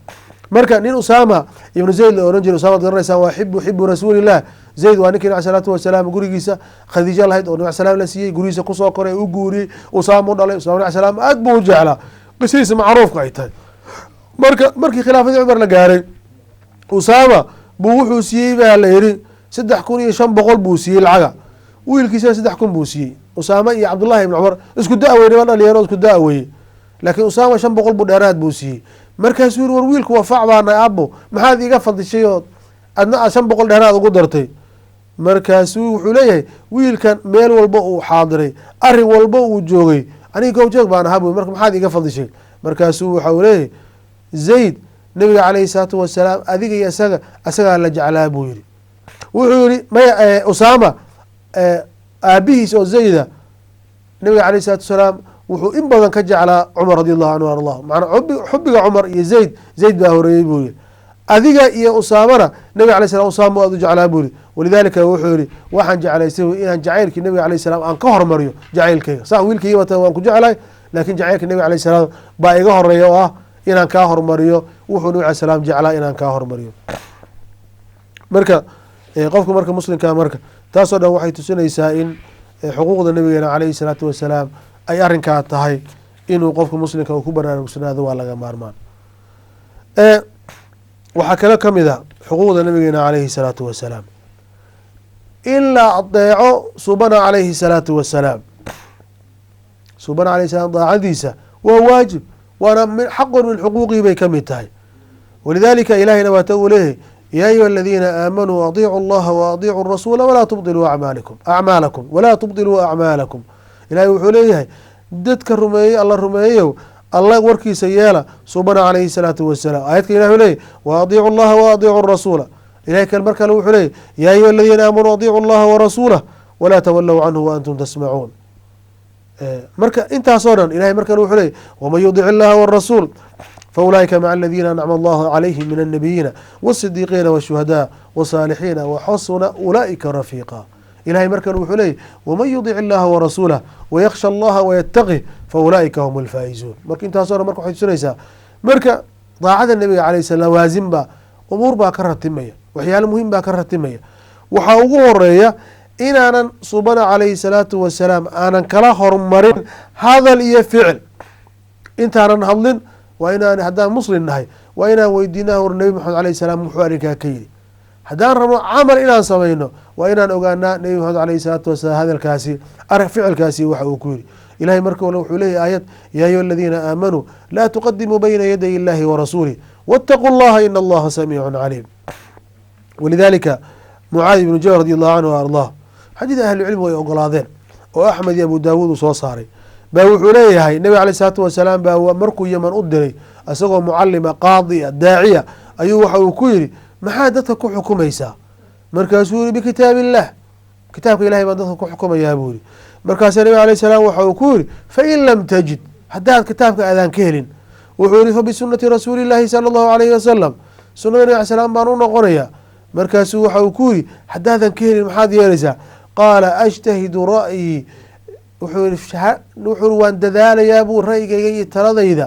marka nin usama ibnu zayd la oran jiray usama ad garanaysaan waa xibu rasuulillah. zayd waa ninkii nabi salaatu wasalaam gurigiisa khadiija lahayd oo nabi salaam la siiyey, gurigiisa kusoo koray u guuriyey, usama u dhalay. usama nabi salaam aad buu u jeclaa, qisadiisa macruufka ay tahay. markii khilaafadii cumar la gaaray usama buu wuxuu siiyey baa la yihi 3,500 buu siiyey lacaga, wiilkiisana 3,000 buu siiyey. usama iyo cabdullahi ibn cumar isku da-weyne waa dhalinyaro isku da-weye, laakiin usama 500 buu dheeraad buu siiyey. markaasuu yiri war wiilku wafac baana abo maxaad iga fadishay oo adna 500 dheeraad ugu dartay. markaasuu wuxuu leeyahay wiilkan meel walba uu xaadiray, arin walba uu joogay, aniga gowjeeg baan ahaa bu marka maxaad iga fadishay. markaasuu waxau leeyahay zayd nabiga calayhi salaatu wasalaam adiga iyo isagaa la jeclaa buu yihi. wuxuu yihi maya usama aabihiis oo zayda nabiga calayhi salaatu wasalaam wuxuu in badan ka jeclaa cumar radi allahu canhu ardah. macnaa xubiga cumar iyo zayd baa horeeyey buu yihi. adiga iyo usaamana nabiga alay salam usama aad u jeclaa buu yihi. walidaalika wuxuu yihi waxaan jeclaystay inaan jacaylkii nabiga alayh salam aan ka hormariyo jacaylkayga. sax wiilkayga wata waan ku jeclahay, laakin jacaylka nabiga alayh salaam baa iga horeeya oo ah inaan kaa hormariyo wuxuu nabi alay salam jeclaa inaan kaa hormariyo. marka qofka marka muslimka marka taasoo dhan waxay tusinaysaa in xuquuqda nabigeena calayhi salaatu wasalaam ay arrinkaa tahay inuu qofka muslimka uu ku baraarugsanaado waa laga maarmaan. waxaa kale kamid a xuquuqda nabigeena calayhi salaatu wasalaam in la adeeco subana calayhi salaatu wasalaam. subana alayh salam daacadiisa waa waajib, waana xaqun min xuquuqihi bay kamid tahay. walidaalika ilahayna waata uu leeyahay ya ayuha aladiina aamanuu adiicu allaha waadiicu rasuula walaa tubdiluu acmaalakum walaa tubdiluu acmaalakum. ilahay wuxuu leeyahay dadka rumeeyey alla rumeeyeyow alla warkiisa yeela subana calayhi salaatu wasalaam. aayadka ilah u leeyahy waadiicu llaha waadiicu rasuula. ilahay kale mar kale wuxuu leeyahy ya ayuha aladiina aamanuu adiicu llaha warasuulah walaa tawalow canhu waantum tasmacuun. marka intaasoo dhan ilahay mar kale wuxuu leeyahy waman yudic illaha warasuul faulaaئika maca aladiina ancama allahu calayhim min الnabiyiina wالصidiiqiina wالshuhadaa wالصaalixiina waxasuna ulaa'ika rafiiqa. ilahay markan wuxuu leeyahy waman yudic illaha warasuulah wayaksha allaha wayataqih faulaa'ika hum alfaa'izuun. marka intaaso dhan marka waxay tusinaysaa marka daacada nabiga calayh salam lawaasim baa umuur baa ka ratimaya, waxyaalo muhim baa ka ratimaya. waxaa ugu horeeya inaanan subana calayhi salaatu wasalaam aanan kala hormarin hadal iyo ficil. intaanan hadlin waa inaan haddaan muslim nahay waa inaan weydiinaa war nebi maxamed alayh salaam muxuu arrinkaa ka yidhi. haddaan rabno camal inaan samayno waa inaan ogaanaa nebi maxamed alayhi salaatu wasalaam hadalkaasi ficilkaasi waxa uu ku yidhi. ilahay marka ole wuxuu leeyahy aayad yaa ayuha aladiina aamanuu laa tuqadimuu bayna yaday illahi warasuulih waataquu llaha ina allaha samiicun caliim. walidalika mucaadi ibnu jabal radi allahu canhu ardah xadiid ahlucilmigu ay ogolaadeen oo axmed iyo abu daawuud uu soo saaray baa wuxuu leeyahay nebiga aleyh isalaatu wasalaam baa markuu yeman u diray isagoo mucalima qaadiya daaciya ayuu waxa uu ku yidhi maxaa dadka ku xukumaysaa? markaasuu yihi bikitaab illah, kitaabka ilahay baan dadka ku xukumayaa buu yihi. markaasaa nabig alayh salaam waxa uu ku yihi fain lam tajid, haddaad kitaabka aadaan ka helin, wuxuu yihi fabisunati rasuuli llahi sala allahu alayhi wasalam, sunada nabig alay slam baan u noqonaya. markaasuu waxa uu ku yihi haddaadan ka helin maxaad yeelaysaa? qaala ajtahidu ra'yii, wuxuu yihi waan dadaalayaa buu ra'yigayga iyo taladayda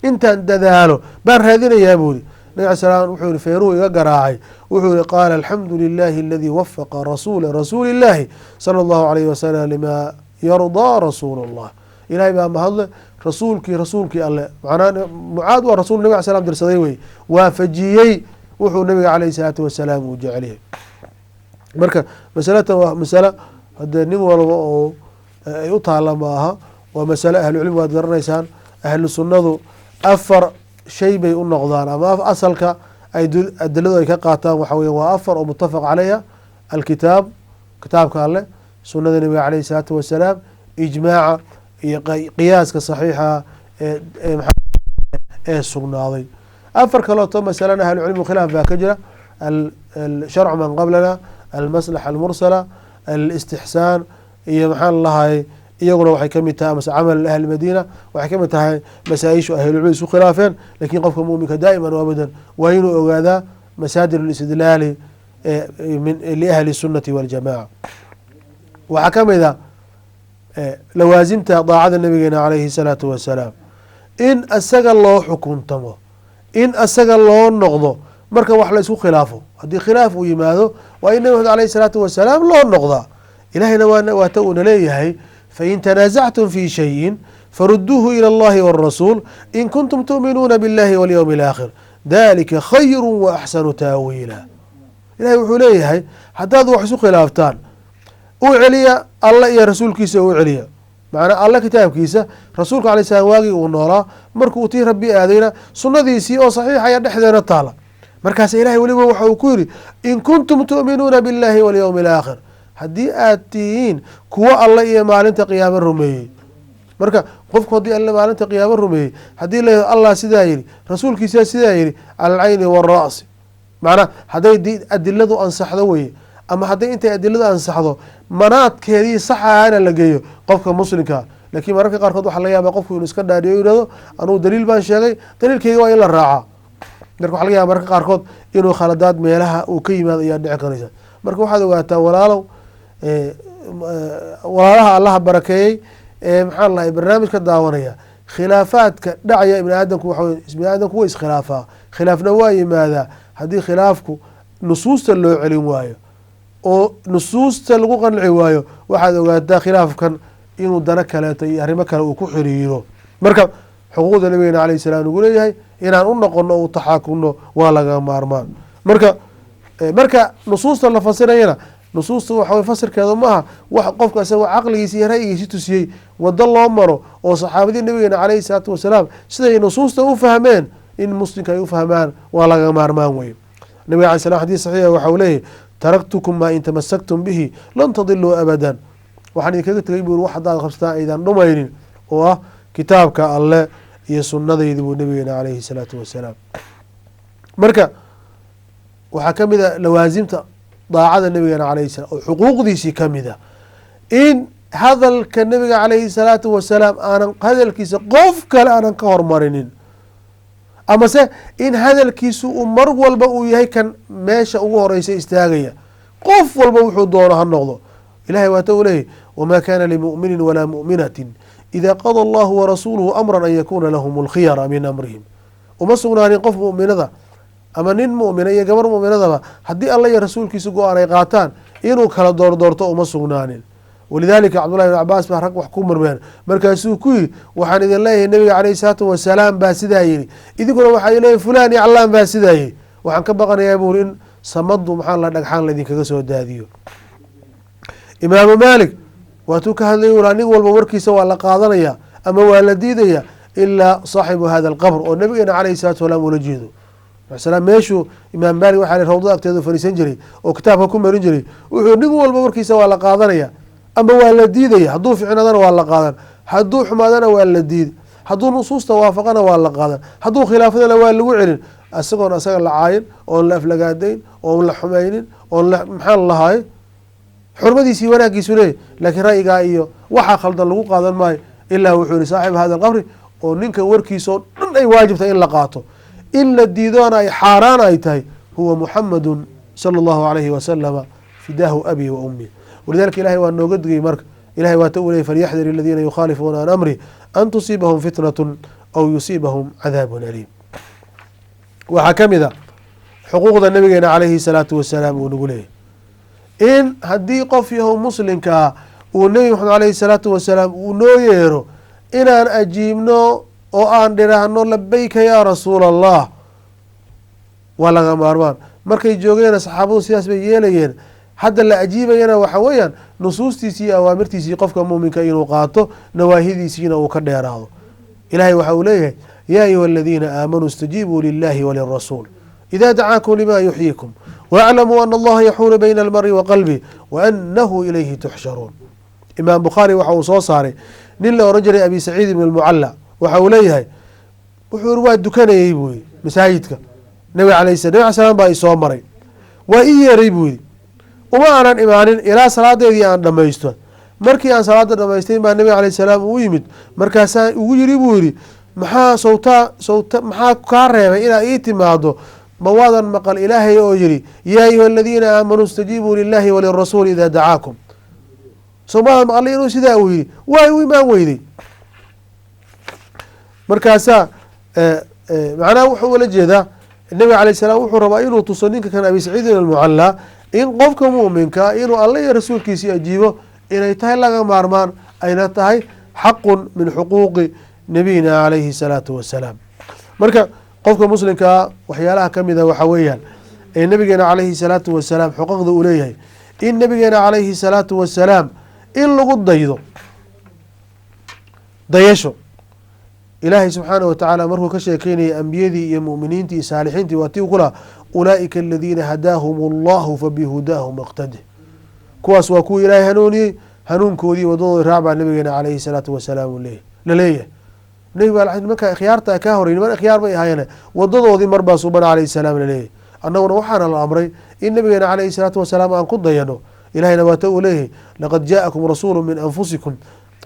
intaan dadaalo baan raadinayaa buu yihi. nabig alay slam wuxuu yihi feeruhu iga garaacay, wuxuu yihi qaala alxamdu lilahi aladii wafaqa rasuula rasuuli illahi sala allahu alayhi wasalam lima yardaa rasuul allah. ilahay baa mahadle rasuulkii alle, macnaa mucaad waa rasul nabig alay slam dirsaday wey, waafajiyey wuxuu nabiga alayhi salaatu wasalaam uu jecelyahay. marka masalatan waa masalo hadee nin walba oo ay u taala ma aha, waa masalo ahlucilmi waad garanaysaan. ahlu sunnadu 4 shay bay u noqdaan, ama asalka adiladu ay ka qaataan waxa weya waa 4 oo mutafaq caleyha: alkitaab, kitaabka alle, sunada nabiga alayhi salaatu wasalaam, ijmaaca iyo qiyaaska saxiixa ee sugnaaday. 4 kaleoto masalana ahlucilmigu khilaaf baa ka jira: sharcu man qablana, almaslaxa almursala, alistixsaan, iyo maxaan lahay iyaguna waxay kamid tahay amase camal ahli madiina waxay kamid tahay masaaishu ahlulcilmi isku khilaafeen. lakin qofka muminka daa'iman o abadan waa inuu ogaadaa masaadir اlistidlaali liahli الsunati waاljamaca. waxaa kamid a lawaasimta daacada nabigeena alayhi الsalaatu wasalaam in asaga loo xukuntamo, in asaga loo noqdo marka wax la isku khilaafo. haddii khilaaf uu yimaado waa in nabi maxamed alayh الsalaatu wasalaam loo noqdaa. ilahayna waata uuna leeyahay fain tanaasactum fi shayin faruduuhu ilى اllahi wالrasuul in kuntum tu'minuuna biاllahi walyowmi اlaakhir dalika khayru waaxsanu taawiila. ilahay wuxuu leeyahay haddaad wax isu khilaaftaan u celiya alla iyo rasuulkiisa u celiya, macnaa alla kitaabkiisa, rasuulka alay slam waagii uu noolaa markuu tii rabbi aadayna sunadiisii oo saxiixaya dhexdeena taala. markaas ilahay weliba waxa uu ku yihi in kuntum tu'minuuna biاllahi walyowmi اlaakhir, haddii aad tihiin kuwo alla iyo maalinta qiyaamo rumeeyey. marka qofku haddii alla maalinta qiyaamo rumeeyey, haddii la allah sidaa yihi, rasuulkiisa sidaa yihi, cala alcayni wاlra'si, macnaa hadday adiladu ansaxdo weye, ama hadday intay adiladu ansaxdo manaadkeedii saxaana la geeyo qofka muslimkaa. lakin mararka qaarkood waxaa laga yaaba qofku inuu iska dhaadhiyo yihahdo anugu daliil baan sheegay, daliilkeyga waa in la raacaa. marka waxa laga yaaba mararka qaarkood inuu khaladaad meelaha uu ka yimaado ayaa dhici karaysa. marka waxaad ogaataa walaalow, walaalaha allaha barakeeyey ee maxaan lahay barnaamij ka daawanaya, khilaafaadka dhacaya ibni aadamku waxa ibni aadamku way iskhilaafaa, khilaafna waa yimaadaa. haddii khilaafku nusuusta loo celin waayo oo nusuusta lagu qanci waayo, waxaad ogaataa khilaafkan inuu dano kaleeto iyo arrimo kale uu ku xiriiro. marka xuquuqda nabigeena alayh salaam ugu leeyahay inaan u noqono o u taxaakumno waa laga maarmaan. marka nusuusta la fasirayana, nusuusta waxa fasirkeeda maaha wax qofka isagoo caqligiisa iyo ra'yigiisi tusiyey wado loo maro oo saxaabadii nabigeena alayhi salaatu wasalaam siday nusuusta u fahmeen in muslimka ay u fahmaan waa laga maarmaan wey. nabiga alay slam xadis saxiixa waxa uu leeyahy taraktukum maa in tamasaktum bihi lan tadiluu abadan, waxaan idinkaga tegay buu wax haddaad qabsataan aydan dhumaynin, oo ah kitaabka alle iyo sunadaydi buu nabigeena alayhi salaatu wasalaam. marka waxaa kamid a lawaasimta daacada nabigeena alayhi salam oo xuquuqdiisii kamid a in hadalka nabiga alayhi salaatu wasalaam aanan hadalkiisa qof kale aanan ka hormarinin, amase in hadalkiisu uu mar walba uu yahay kan meesha ugu horeysa istaagaya, qof walba wuxuu doono ha noqdo. ilahay waata uu leeyahy wma kana limu'minin walaa mu'minatin ida qada allahu warasuuluhu amra an yakuna lahum اlkhiyara min amrihim. uma sugnaanin qof mu'minada ama nin mu'mina iyo gabar mu'minadaba haddii alla iyo rasuulkiisa go-aan ay qaataan inuu kala doordoorto uma sugnaanin. walidaalika cabdullahi ibn cabaas baa rag wax ku murmeen markaasuu ku yidhi waxaan idin leeyahay nabiga caleyhi salaatu wasalaam baa sidaa yidhi idinkuna waxaa leeyahay fulaan iyo callaan baa sidaa yidhi waxaan ka baqanayaa buuri in samadu maxaa la dhagxaan laydinkaga soo daadiyo. imaamu maalik waatuu ka hadlay ula nin walba warkiisa waa la qaadanaya ama waa la diidaya ilaa saaxibu hada alqabr oo nabigeena caleyhi salatu wasalaam ula jeedo meeshuu imaam maalik waxaa rawdada agteedu fariisan jiray oo kitaabka ku marin jiray wuxuu nin walba warkiisa waa la qaadanaya ama waa la diidaya hadduu ficnaadana waa la qaadan hadduu xumaadana waa la diid hadduu nusuusta waafaqana waa la qaadan hadduu khilaafadana waa lagu celin isagoon asaga la caayin oon la aflagaadayn oon la xumaynin oon maxaa lahaay xurmadiisii wanaagiisu leeyahy laakiin ra'yigaa iyo waxaa khaldan lagu qaadan maayo ilaa wuxuu yihi saaxibu hada alqabri oo ninkan warkiisa oo dhan ay waajibtay in la qaato in la diidoona ay xaaraan ay tahay huwa muxamadu sala allahu alayhi wasalama fidaahu abi wa ummi. walidalika ilahay waa nooga digay marka ilahay waa ta u leyay falyaxdar aladiina yukhaalifuuna an amri an tusiibahum fitnatu aw yusiibahum cadaabun aliim. waxaa ka mid a xuquuqda nabigeena calayhi salaatu wasalaam uu nagu leeyahy in haddii qof yahow muslimkaa uu nebi maxamed alayhi salaatu wasalaam uu noo yeero inaan ajiibno oo aan dhiraahno labayka yaa rasuula allah waa laga maarmaan. markay joogeen saxaabadu sidaas bay yeelayeen hadda la ajiibayana waxa weeyaan nusuustiisii iyo awaamirtiisii qofka muuminka inuu qaato nawaahidiisiina uu ka dheeraado. ilahay waxa uu leeyahay yaa ayuha aladiina aamanuu istajiibuu lilahi walirasuul ida dacaakum lima yuxyiikum waaclamuu ana allaha yaxuulu bayna almari wa qalbi waanahu ilayhi tuxsharuun. imaam bukhaari waxa uu soo saaray nin la oran jiray abi saciid ibn lmucalla waxa uu leeyahay wuxuu iri waa dukanayey buu yidhi masaajidka nabiga alay slam baa isoo maray waa ii yeeray buu yidhi uma aanan imaanin ilaa salaadeedii aan dhamaysto markii aan salaada dhamaystayn baa nabiga alayh salaam uu yimid markaasaa ugu yiri buu yidhi maxaa kaa reebay inaad ii timaado ma waadan maqal ilaahay oo yidhi yaa ayuha aladiina aamanuu istajiibuu lilahi walirasuuli ida dacaakum so maadan maqalay inuu sidaa uu yidhi waay u imaan weyday markaasaa macnaha wuxuu ula jeedaa nabiga alayh salaam wuxuu rabaa inuu tuso ninka kan abi saciidin almucallaa in qofka mu'minka inuu alla iyo rasuulkiisii ajiibo inay tahay laga maarmaan ayna tahay xaqun min xuquuqi nabiyina calayhi salaatu wasalaam. marka qofka muslimkaa waxyaalaha kamida waxa weeyaan ee nabigeena calayhi salaatu wasalaam xuquuqda uu leeyahay in nabigeena calayhi salaatu wasalaam in lagu dayasho ilaahay subxaanahu watacaala markuu ka sheekeynayay ambiyadii iyo mu'miniintii iyo saalixiintii waa tii kula ulaa'ika aladiina hadaahum allahu fabihudaahum iqtadi kuwaas waa kuwa ilaahay hanuuniyey hanuunkoodii wadadooda raac baa nabigeena calayhi salaatu wasalaam la leeyahay. nabi baa nimanka ikhyaarta kaa horey niman ikhyaar bay ahaayeen wadadoodii marbaa suban calayhi salaam laleeyahay. annaguna waxaana la amray in nabigeena calayhi salaatu wasalaam aan ku dayano. ilahayna waata uu leeyahay laqad jaa'akum rasuulu min anfusikum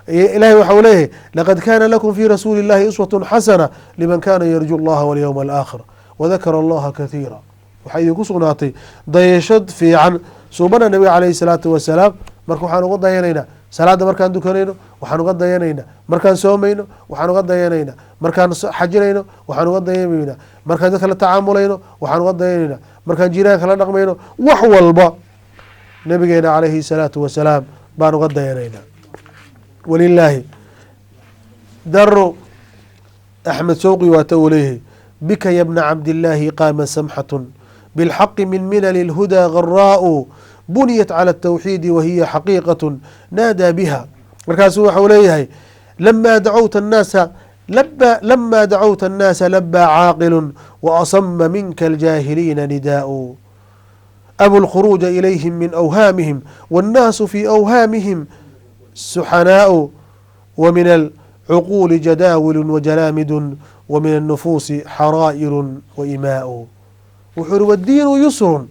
ilahay waxa uu leeyahay laqad kana lakum fi rasuuli illahi uswatun xasana liman kana yarju allaha walyawma alaakhir wadakara allaha kathiira. waxaa idinku sugnaatay dayashad fiican suubana nabiga calayhi salaatu wasalaam. marka waxaan uga dayanaynaa salaada markaan dukanayno, waxaan uga dayanaynaa markaan soomayno, waxaan uga dayanaynaa markaan xajinayno, waxaan uga dayanaynaa markaan dadka la tacaamulayno, waxaan uga dayanaynaa markaan jiraanka la dhaqmayno. wax walba nabigeena calayhi salaatu wasalaam baan uga dayanaynaa. walilaahi daro axmed sowqi waata uu leeyahay bika ya bna cabdillaahi qaama samxatun bilxaqi min milali lhudaa garaau buniyat cala altawxiidi wahiya xaqiiqatu naadaa biha. markaasuu waxau leeyahay lama dacowta annaasa labaa caaqilu waasama minka aljaahiliina nidaau abu lkhuruuja ilayhim min awhaamihim wاnnaasu fi awhaamihim suxanaau wmin alcuquuli jadaawilu wajalaamidu wamin alnufuusi xaraa'iru waimaau. wuxuu uri wadiinu yusrun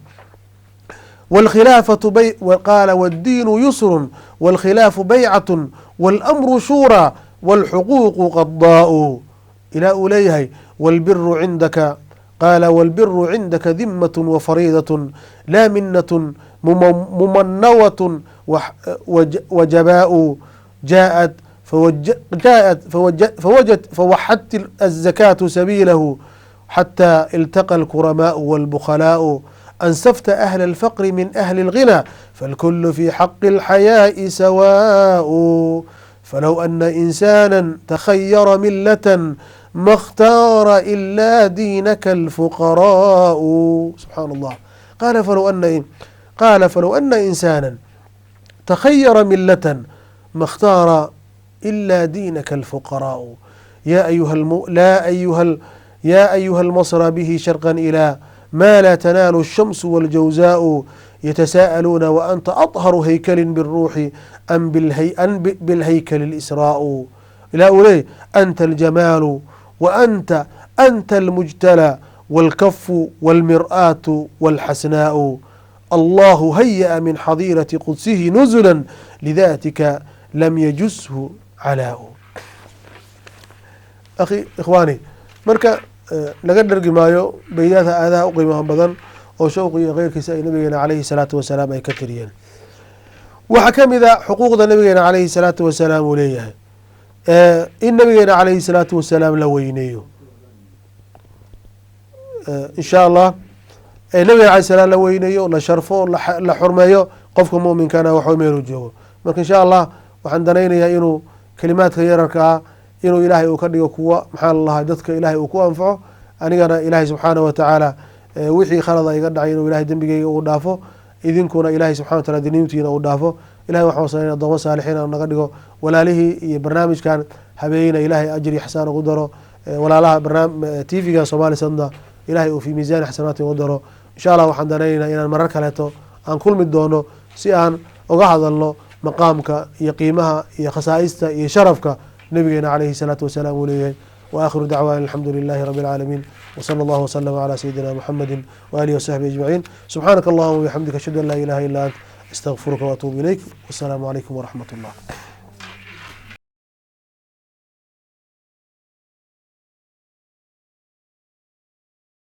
qaala wاddiinu yusrun wاlkhilaafu baycatu wاlamru shuuraa wاlxuquuqu qadaau. ilaa uu leeyahay wاlbiru cindaka qaala wاlbiru cindaka dimaة wafariidaة laa minaة mumanawة wajabaau جاءت فوحدت الزكاة سبيله حتى التقى الكرماء والبخلاء أنسفت أهل الفقر من أهل الغنى فالكل في حق الحياء سواء فلو أن إنسانا تخير ملة ما اختار إلا دينك الفقراء. سبحان الله. قال فلو أن إنسانا تخير ملة ما اختار إلا دينك الفقراء. يا أيها المصر به شرقا إلى ما لا تنال الشمس والجوزاء يتساءلون وأنت أطهر هيكل بالروح أم بالهيكل الإسراء. إلى أولي أنت الجمال وأنت المجتلى والكف والمرآة والحسناء. الله هيأ من حظيرة قدسه نزلا لذاتك لم يجسه علاء. إخواني marka laga dhargi maayo baydaha aadaha u qiimaha badan oo shawqi iyo qeyrkiisa ay nabigeena calayhi salaatu wasalaam ay ka tiriyeen. waxaa ka mid a xuquuqda nabigeena calayhi salaatu wasalaam uu leeyahay in nabigeena calayhi salaatu wasalaam la weyneeyo. insha allah nabigeena calayhi salaam la weyneeyo, la sharfo, la xurmeeyo qofka mu'minkana waxuu meelu joogo. marka insha allah waxaan danaynayaa inuu kalimaadka yararka ah inuu ilaahay uu ka dhigo kuwa maxaa lalahay dadka ilaahay uu ku anfaco, anigana ilaahay subxaanahu watacaala wixii khalada iga dhacay inuu ilahay dembigeyga uu dhaafo, idinkuna ilaahay subxana wataala diniintiina uu dhaafo. ilahay waxaan wasaneyn addoomo saalixiin aan naga dhigo, walaalihii iyo barnaamijkan habeeyna ilaahay ajri xasaan ugu daro, walaalaha tvga Somali Sadna ilaahay uu fi miisaani xasanaati ugu daro. insha allah waxaan danaynaynaa inaan marar kaleeto aan kulmi doono si aan uga hadalno maqaamka iyo qiimaha iyo khasaa'ista iyo sharafka nabigeena calayhi salaatu wasalaam uu leeyahay. وآخر دعوانا الحمد لله رب العالمين وصلى الله وسلم على سيدنا محمد وآله وصحبه أجمعين. سبحانك اللهم وبحمدك أشهد أن لا إله إلا أنت أستغفرك وأتوب إليك والسلام عليكم ورحمة الله.